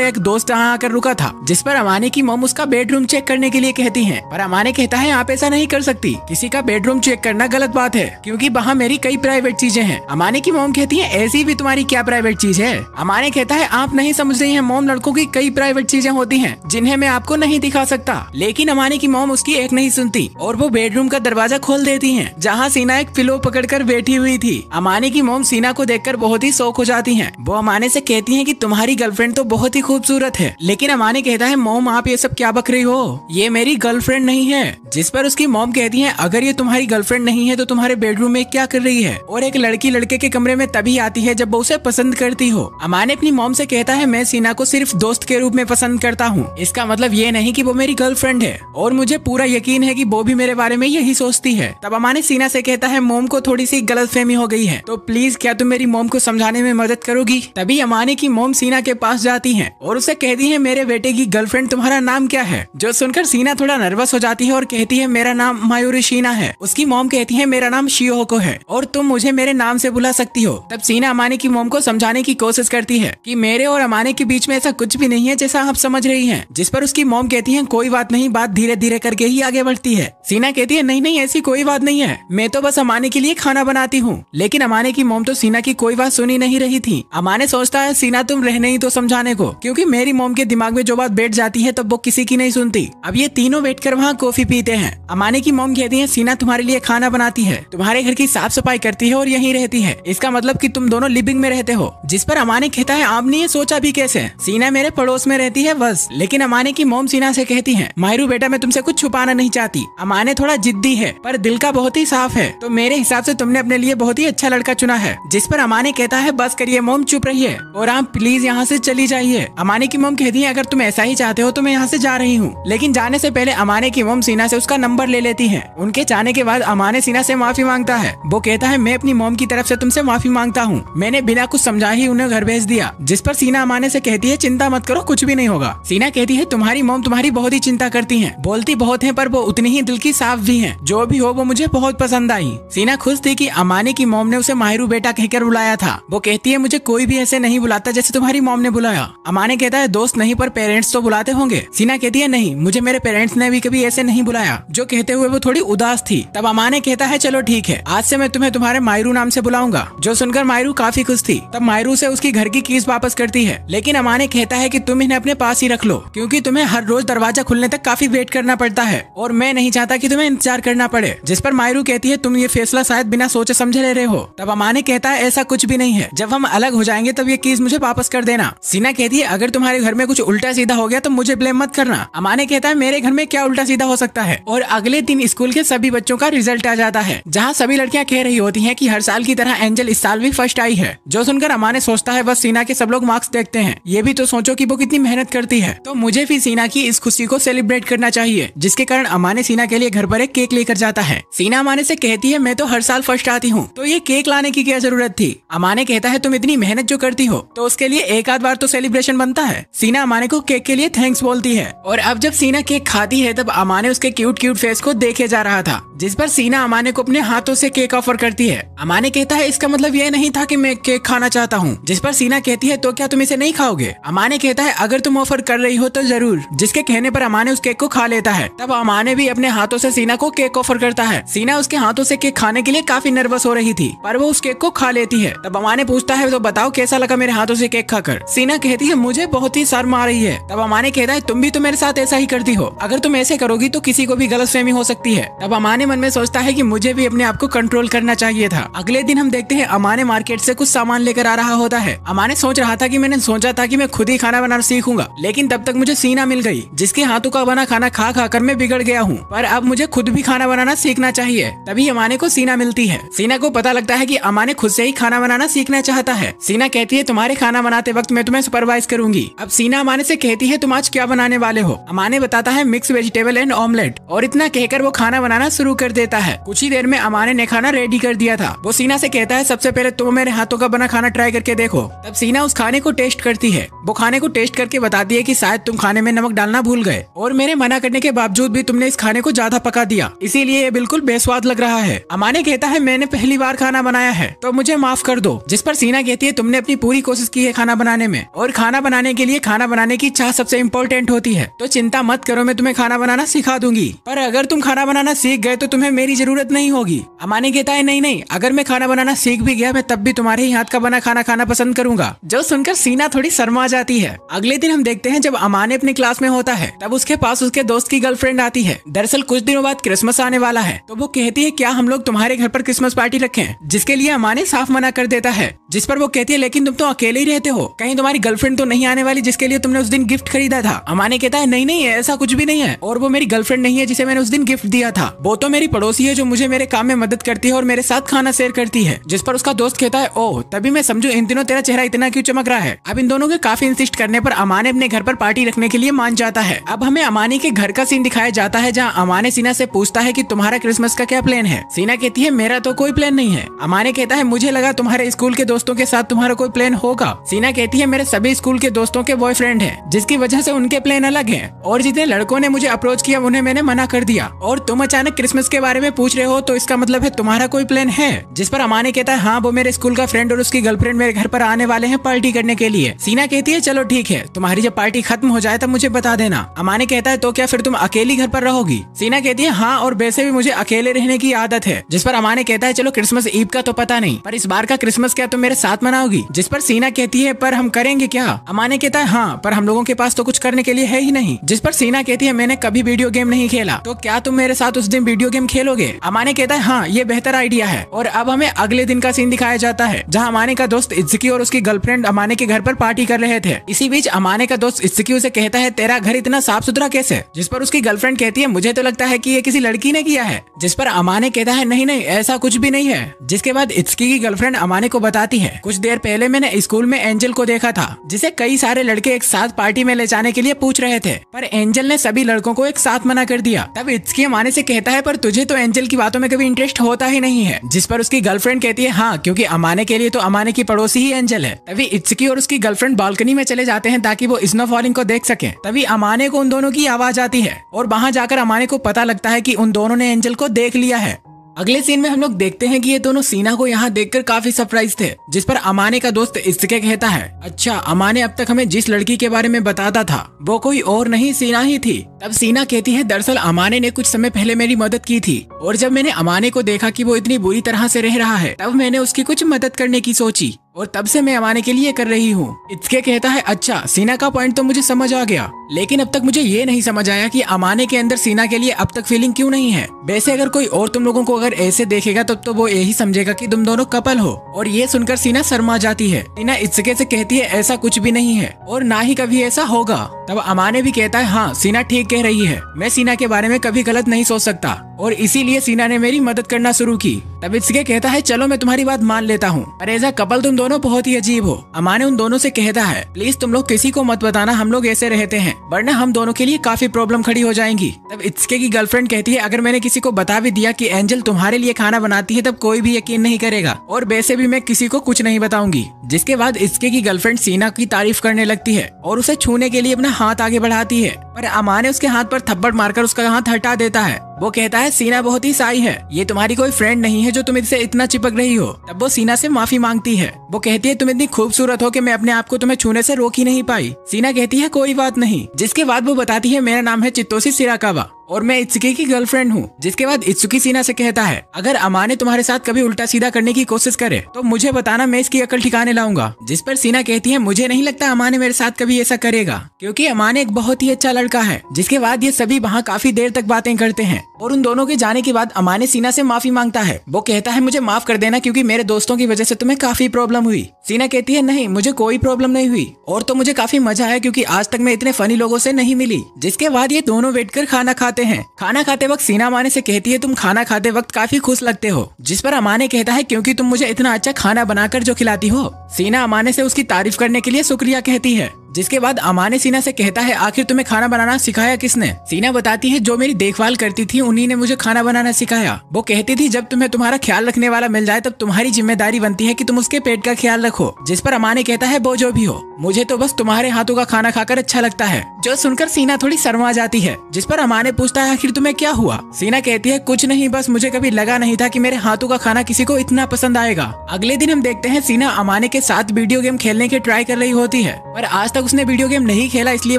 एक दोस्त यहाँ आकर रुका था, जिस पर अमाने की मोम उसका बेडरूम चेक करने के लिए कहती है। पर अमाने कहता है आप ऐसा नहीं कर सकती, किसी का बेडरूम चेक करना गलत बात है, क्योंकि वहाँ मेरी कई प्राइवेट चीजें हैं। अमाने की मोम कहती है ऐसी भी तुम्हारी क्या प्राइवेट चीज है? अमाने कहता है आप नहीं समझ रही हैं मोम, लड़कों की कई प्राइवेट चीजें होती हैं जिन्हें मैं आपको नहीं दिखा सकता। लेकिन अमाने की मोम उसकी एक नहीं सुनती और वो बेडरूम का दरवाजा खोल देती है, जहाँ सीना एक पिलो पकड़कर बैठी हुई थी। अमाने की मोम सीना को देखकर बहुत ही शौक हो जाती है। वो अमाने से कहती है कि तुम्हारी गर्लफ्रेंड तो बहुत ही खूबसूरत है। लेकिन अमाने कहता है मोम आप ये सब क्या बक रही हो, ये मेरी गर्लफ्रेंड नहीं है। जिस पर उसकी मोम कहती है अगर ये तुम्हारी गर्लफ्रेंड नहीं है तो तुम्हारे बेडरूम में क्या कर रही है? और एक लड़की लड़के के कमरे में तभी आती है जब वो उसे पसंद करती हो। अमाने अपनी मोम से कहता है मैं सीना को सिर्फ दोस्त के रूप में पसंद करता हूँ, इसका मतलब ये नहीं कि वो मेरी गर्लफ्रेंड है, और मुझे पूरा यकीन है कि वो भी मेरे बारे में यही सोचती है। तब अमाने सीना से कहता है मोम को थोड़ी सी गलतफहमी हो गई है, तो प्लीज क्या तुम मेरी मोम को समझाने में मदद करोगी? तभी अमाने की मोम सीना के पास जाती है और उसे कहती है मेरे बेटे की गर्लफ्रेंड तुम्हारा नाम क्या है? जो सुनकर सीना थोड़ा नर्वस हो जाती है और कहती है मेरा नाम मायूरी शीना है। उसकी मोम कहती है मेरा नाम शियोको है और तुम मुझे मेरे नाम से बुला सकती हो। तब सीना अमाने की मोम को समझाने की कोशिश करती है कि मेरे और अमाने के बीच में ऐसा कुछ भी नहीं है जैसा आप समझ रही हैं। जिस पर उसकी मोम कहती है कोई बात नहीं, बात धीरे धीरे करके ही आगे बढ़ती है। सीना कहती है नहीं नहीं ऐसी कोई बात नहीं है, मैं तो बस अमाने के लिए खाना बनाती हूँ। लेकिन अमाने की मोम तो सीना की कोई बात सुनी नहीं रही थी। अमाने सोचता है सीना तुम रह नहीं तो समझाने को, क्योंकि मेरी मोम के दिमाग में जो बात बैठ जाती है तब वो किसी की नहीं सुनती। अब ये तीनों बैठकर वहाँ कॉफी पीते हैं। अमाने की मोम कहती है सीना तुम्हारे लिए खाना बनाती है, तुम्हारे घर की साफ सफाई करती है और यहीं रहती है, इसका मतलब कि तुम दोनों लिविंग में रहते हो। जिस पर अमाने कहता है आपने ये सोचा भी कैसे? सीना मेरे पड़ोस में रहती है बस। लेकिन अमाने की मोम सीना से कहती है मायरू बेटा मैं तुमसे कुछ छुपाना नहीं चाहती, अमाने थोड़ा जिद्दी है पर दिल का बहुत ही साफ है, तो मेरे हिसाब से तुमने अपने लिए बहुत ही अच्छा लड़का चुना है। जिस पर अमाने कहता है बस करिए मोम, चुप रहिए और आप प्लीज यहाँ से चली जाइए। अमाने की मोम कहती है अगर तुम ऐसा ही चाहते हो तो मैं यहाँ से जा रही हूँ। लेकिन जाने से पहले अमाने की मोम सीना से उसका नंबर ले लेती है। उनके जाने के बाद अमाने सीना से माफी मांगता है। वो कहता है मैं अपनी मोम की तरफ से तुमसे माफी मांगता हूँ, मैंने बिना कुछ समझाए ही उन्हें घर भेज दिया। जिस पर सीना अमाने से कहती है चिंता मत करो, कुछ भी नहीं होगा। सीना कहती है तुम्हारी मोम तुम्हारी बहुत ही चिंता करती है, बोलती बहुत है पर वो उतनी ही दिल की साफ भी है। जो भी हो वो मुझे बहुत पसंद आई। सीना खुश थी कि अमाने की मोम ने उसे माहिरू बेटा कहकर बुलाया था। वो कहती है मुझे कोई भी ऐसे नहीं बुलाता जैसे तुम्हारी मोम ने बुलाया। अमाने कहता है दोस्त नहीं पर पेरेंट्स तो बुलाते होंगे। सीना कहती है नहीं, मुझे मेरे पेरेंट्स ने भी कभी ऐसे नहीं बुलाया। जो कहते हुए वो थोड़ी उदास थी। तब अमाने कहता है चलो ठीक है, आज से मैं तुम्हें तुम्हारे मायरू नाम से बुलाऊंगा। जो सुनकर मायरू काफी खुश थी। तब मायरू से उसकी घर की कीज वापस करती है। लेकिन अमाने कहता है कि तुम इन्हें अपने पास ही रख लो, क्योंकि तुम्हें हर रोज दरवाजा खुलने तक काफी वेट करना पड़ता है और मैं नहीं चाहता कि तुम्हें इंतजार करना पड़े। जिस पर मायरू कहती है तुम ये फैसला शायद बिना सोचे समझे ले रहे हो। तब अमाने कहता है ऐसा कुछ भी नहीं है, जब हम अलग हो जाएंगे तब ये कीज मुझे वापस कर देना। सीना कहती है अगर तुम्हारे घर में कुछ उल्टा सीधा हो गया तो मुझे ब्लेम मत करना। अमाने कहता है मेरे घर में क्या उल्टा सीधा हो सकता है। और अगले दिन स्कूल के सभी बच्चों का रिजल्ट आ जाता है, जहाँ सभी लड़कियाँ कह रही होती है कि हर साल की तरह एंजल इस साल भी फर्स्ट आई है। जो सुनकर अमाने सोचता है बस सीना के सब लोग मार्क्स देखते हैं, ये भी तो सोचो कि वो कितनी मेहनत करती है, तो मुझे भी सीना की इस खुशी को सेलिब्रेट करना चाहिए। जिसके कारण अमाने सीना के लिए घर पर एक केक लेकर जाता है। सीना अमाने से कहती है मैं तो हर साल फर्स्ट आती हूँ, तो ये केक लाने की क्या जरूरत थी? अमाने कहता है तुम इतनी मेहनत जो करती हो तो उसके लिए एक आध बार तो सेलिब्रेशन बनता है। सीना अमाने को केक के लिए थैंक्स बोलती है। और अब जब सीना केक खाती है तब अमाने उसके क्यूट क्यूट फेस को देखे जा रहा था। जिस पर सीना अमाने को अपने हाथों से केक ऑफर करती है। अमाने कहता है इसका मतलब ये नहीं था कि मैं केक खाना चाहता हूँ। जिस पर सीना कहती है तो क्या तुम इसे नहीं खाओगे? अमाने कहता है अगर तुम ऑफर कर रही हो तो जरूर। जिसके कहने पर अमाने उस केक को खा लेता है। तब अमाने भी अपने हाथों से सीना को केक ऑफर करता है। सीना उसके हाथों से केक खाने के लिए काफी नर्वस हो रही थी, पर वो उस केक को खा लेती है। तब अमाने पूछता है तो बताओ कैसा लगा मेरे हाथों से केक खाकर? सीना कहती है मुझे बहुत ही शर्म आ रही है। तब अमाने कहता है तुम भी तो मेरे साथ ऐसा ही करती हो, अगर तुम ऐसे करोगी तो किसी को भी गलतफहमी हो सकती है। तब अमाने मन में सोचता है कि मुझे भी अपने आप को कंट्रोल करना चाहिए था। अगले दिन हम देखते हैं अमाने मार्केट से कुछ सामान लेकर आ रहा होता है। अमाने सोच रहा था कि मैंने सोचा था कि मैं खुद ही खाना बनाना सीखूंगा, लेकिन तब तक मुझे सीना मिल गई जिसके हाथों का बना खाना खा खा कर मैं बिगड़ गया हूँ। पर अब मुझे खुद भी खाना बनाना सीखना चाहिए। तभी अमाने को सीना मिलती है। सीना को पता लगता है कि अमाने खुद से ही खाना बनाना सीखना चाहता है। सीना कहती है तुम्हारे खाना बनाते वक्त मैं तुम्हें सुपरवाइज करूंगी। अब सीना अमाने से कहती है तुम आज क्या बनाने वाले हो? अमाने बताता है मिक्स वेजिटेबल एंड ऑमलेट, और इतना कहकर वो खाना बनाना शुरू कर देता है। कुछ ही देर में अमाने ने खाना रेडी कर दिया था। वो सीना से कहता है सबसे पहले तुम मेरे हाथों का बना खाना ट्राई करके देखो। तब सीना उस खाने को टेस्ट करती है। वो खाने को टेस्ट करके बताती है कि शायद तुम खाने में नमक डालना भूल गए, और मेरे मना करने के बावजूद भी तुमने इस खाने को ज्यादा पका दिया, इसीलिए ये बिल्कुल बेस्वाद लग रहा है। अमाने कहता है मैंने पहली बार खाना बनाया है तो मुझे माफ कर दो। जिस पर सीना कहती है तुमने अपनी पूरी कोशिश की है खाना बनाने में, और खाना बनाने के लिए खाना बनाने की चाह सबसे इम्पोर्टेंट होती है, तो चिंता मत करो, मैं तुम्हें खाना बनाना सिखा दूंगी। पर अगर तुम खाना बनाना सीख गए तो तुम्हें मेरी जरूरत नहीं होगी। अमाने कहता है नहीं नहीं, अगर मैं खाना बनाना सीख भी गया मैं तब भी तुम्हारे ही हाथ का बना खाना खाना पसंद करूंगा। जो सुनकर सीना थोड़ी शर्मा जाती है। अगले दिन हम देखते हैं जब अमाने अपनी क्लास में होता है तब उसके पास उसके दोस्त की गर्लफ्रेंड आती है। दरअसल कुछ दिनों बाद क्रिसमस आने वाला है, तो वो कहती है क्या हम लोग तुम्हारे घर पर क्रिसमस पार्टी रखें? जिसके लिए अमाने साफ मना कर देता है। जिस पर वो कहती है लेकिन तुम तो अकेले ही रहते हो, कहीं तुम्हारी गर्लफ्रेंड तो नहीं आने वाली जिसके लिए तुमने उस दिन गिफ्ट खरीदा था? अमाने कहता है नहीं नहीं ऐसा कुछ भी नहीं है, और वो मेरी गर्लफ्रेंड नहीं है जिसे मैंने उस दिन गिफ्ट दिया था। वो तो मेरी पड़ोसी है जो मुझे मेरे काम में मदद करती है और मेरे साथ खाना शेयर करती है। जिस पर उसका दोस्त कहता है ओह तभी मैं समझू इन दिनों तेरा चेहरा इतना क्यों चमक रहा है। अब इन दोनों के काफी इंसिस्ट करने पर अमाने अपने घर पर पार्टी रखने के लिए मान जाता है। अब हमें अमाने के घर का सीन दिखाया जाता है जहाँ अमाने सीना से पूछता है कि तुम्हारा क्रिसमस का क्या प्लान है? सीना कहती है मेरा तो कोई प्लान नहीं है। अमाने कहता है मुझे लगा तुम्हारे स्कूल के दोस्तों के साथ तुम्हारा कोई प्लान होगा। सीना कहती है मेरे सभी स्कूल के दोस्तों के बॉयफ्रेंड है, जिसकी वजह से उनके प्लान अलग है, और जितने लड़कों ने मुझे अप्रोच किया उन्हें मैंने मना कर दिया, और तुम अचानक क्रिसमस के बारे में पूछ रहे हो तो इसका मतलब है तुम्हारा कोई प्लान है? जिस पर अमाने कहता है हाँ वो मेरे स्कूल का फ्रेंड और उसकी गर्लफ्रेंड मेरे घर पर आने वाले हैं पार्टी करने के लिए। सीना कहती है चलो ठीक है, तुम्हारी जब पार्टी खत्म हो जाए तब मुझे बता देना। अमाने कहता है तो क्या फिर तुम अकेली घर पर रहोगी? सीना कहती है हाँ, और वैसे भी मुझे अकेले रहने की आदत है। जिस पर अमाने कहता है चलो क्रिसमस ईव का तो पता नहीं, पर इस बार का क्रिसमस क्या तुम मेरे साथ मनाओगी? जिस पर सीना कहती है पर हम करेंगे क्या? अमाने कहता है हाँ, पर हम लोगों के पास तो कुछ करने के लिए है ही नहीं। जिस पर सीना कहती है मैंने कभी वीडियो गेम नहीं खेला, तो क्या तुम मेरे साथ उस दिन वीडियो गेम खेलोगे? अमाने कहता है हाँ ये बेहतर आइडिया है। और अब हमें अगले दिन का सीन दिखाया जाता है जहाँ अमाने का दोस्त इत्सुकी और उसकी गर्लफ्रेंड अमाने के घर पर पार्टी कर रहे थे। इसी बीच अमाने का दोस्त इत्सुकी उसे कहता है तेरा घर इतना साफ सुथरा कैसे? जिस पर उसकी गर्लफ्रेंड कहती है मुझे तो लगता है कि ये किसी लड़की ने किया है। जिस पर अमाने कहता है नहीं नहीं ऐसा कुछ भी नहीं है। जिसके बाद इत्सुकी की गर्लफ्रेंड अमाने को बताती है कुछ देर पहले मैंने स्कूल में एंजल को देखा था, जिसे कई सारे लड़के एक साथ पार्टी में ले जाने के लिए पूछ रहे थे, पर एंजल ने सभी लड़कों को एक साथ मना कर दिया। तब इत्सुकी अमाने से कहता है पर तुझे तो एंजल की बातों में कभी इंटरेस्ट होता ही नहीं है। जिस पर उसकी गर्लफ्रेंड कहती है हाँ, क्योंकि अमाने के लिए तो अमाने की पड़ोसी ही एंजल है। तभी इत्सुकी और उसकी गर्लफ्रेंड बालकनी में चले जाते हैं ताकि वो स्नो फॉलिंग को देख सके। तभी अमाने को उन दोनों की आवाज आती है, और वहाँ जाकर अमाने को पता लगता है कि उन दोनों ने एंजल को देख लिया है। अगले सीन में हम लोग देखते हैं कि ये दोनों सीना को यहाँ देखकर काफी सरप्राइज थे। जिस पर अमाने का दोस्त इत्सुकी कहता है अच्छा, अमाने अब तक हमें जिस लड़की के बारे में बताता था वो कोई और नहीं सीना ही थी। तब सीना कहती है दरअसल अमाने ने कुछ समय पहले मेरी मदद की थी, और जब मैंने अमाने को देखा कि वो इतनी बुरी तरह से रह रहा है तब मैंने उसकी कुछ मदद करने की सोची, और तब से मैं अमाने के लिए कर रही हूँ। इत्सुकी कहता है अच्छा, सीना का पॉइंट तो मुझे समझ आ गया, लेकिन अब तक मुझे ये नहीं समझ आया कि अमाने के अंदर सीना के लिए अब तक फीलिंग क्यों नहीं है। वैसे अगर कोई और तुम लोगों को अगर ऐसे देखेगा तब तो वो यही समझेगा कि तुम दोनों कपल हो। और ये सुनकर सीना शर्मा जाती है। सीना इत्सुकी से कहती है ऐसा कुछ भी नहीं है और ना ही कभी ऐसा होगा। तब अमाने भी कहता है हाँ, सीना ठीक कह रही है, मैं सीना के बारे में कभी गलत नहीं सोच सकता, और इसीलिए सीना ने मेरी मदद करना शुरू की। तब इत्सुकी कहता है चलो मैं तुम्हारी बात मान लेता हूँ, पर एज अ कपल तुम दोनों बहुत ही अजीब हो। अमाने उन दोनों से कहता है प्लीज तुम लोग किसी को मत बताना हम लोग ऐसे रहते हैं, वरना हम दोनों के लिए काफी प्रॉब्लम खड़ी हो जाएंगी। तब इत्सुकी की गर्लफ्रेंड कहती है अगर मैंने किसी को बता भी दिया कि एंजल तुम्हारे लिए खाना बनाती है तब कोई भी यकीन नहीं करेगा, और वैसे भी मैं किसी को कुछ नहीं बताऊंगी। जिसके बाद इत्सुकी की गर्लफ्रेंड सीना की तारीफ करने लगती है और उसे छूने के लिए अपना हाथ आगे बढ़ाती है, पर अमाने उसके हाथ पर थप्पड़ मारकर उसका हाथ हटा देता है। वो कहता है सीना बहुत ही साई है, ये तुम्हारी कोई फ्रेंड नहीं है जो तुम इससे इतना चिपक रही हो। तब वो सीना से माफी मांगती है। वो कहती है तुम इतनी खूबसूरत हो कि मैं अपने आप को तुम्हें छूने से रोक ही नहीं पाई। सीना कहती है कोई बात नहीं। जिसके बाद वो बताती है मेरा नाम है चित्तोसी शिराकावा और मैं इत्सुकी की गर्लफ्रेंड हूँ। जिसके बाद इत्सुकी सीना से कहता है अगर अमाने तुम्हारे साथ कभी उल्टा सीधा करने की कोशिश करे तो मुझे बताना, मैं इसकी अकल ठिकाने लाऊंगा। जिस पर सीना कहती है मुझे नहीं लगता अमाने मेरे साथ कभी ऐसा करेगा, क्योंकि अमाने एक बहुत ही अच्छा लड़का है। जिसके बाद ये सभी वहाँ काफी देर तक बातें करते हैं और उन दोनों के जाने के बाद अमाने सीना से माफी मांगता है। वो कहता है मुझे माफ कर देना क्योंकि मेरे दोस्तों की वजह से तुम्हें काफी प्रॉब्लम हुई। सीना कहती है नहीं, मुझे कोई प्रॉब्लम नहीं हुई और तो मुझे काफी मजा आया क्योंकि आज तक मैं इतने फनी लोगों से नहीं मिली। जिसके बाद ये दोनों बैठकर खाना खाते हैं। खाना खाते वक्त सीना अमाने से कहती है तुम खाना खाते वक्त काफी खुश लगते हो। जिस पर अमाने कहता है क्योंकि तुम मुझे इतना अच्छा खाना बनाकर जो खिलाती हो। सीना अमाने से उसकी तारीफ करने के लिए शुक्रिया कहती है। जिसके बाद अमाने सीना से कहता है आखिर तुम्हें खाना बनाना सिखाया किसने। सीना बताती है जो मेरी देखभाल करती थी उन्हीं ने मुझे खाना बनाना सिखाया। वो कहती थी जब तुम्हें तुम्हारा ख्याल रखने वाला मिल जाए तब तुम्हारी जिम्मेदारी बनती है कि तुम उसके पेट का ख्याल रखो। जिस पर अमाने कहता है वो जो भी हो, मुझे तो बस तुम्हारे हाथों का खाना खाकर अच्छा लगता है। जो सुनकर सीना थोड़ी शर्मा जाती है। जिस पर अमाने पूछता है आखिर तुम्हें क्या हुआ। सीना कहती है कुछ नहीं, बस मुझे कभी लगा नहीं था कि मेरे हाथों का खाना किसी को इतना पसंद आएगा। अगले दिन हम देखते हैं सीना अमाने के साथ वीडियो गेम खेलने की ट्राई कर रही होती है, पर आज तक उसने वीडियो गेम नहीं खेला इसलिए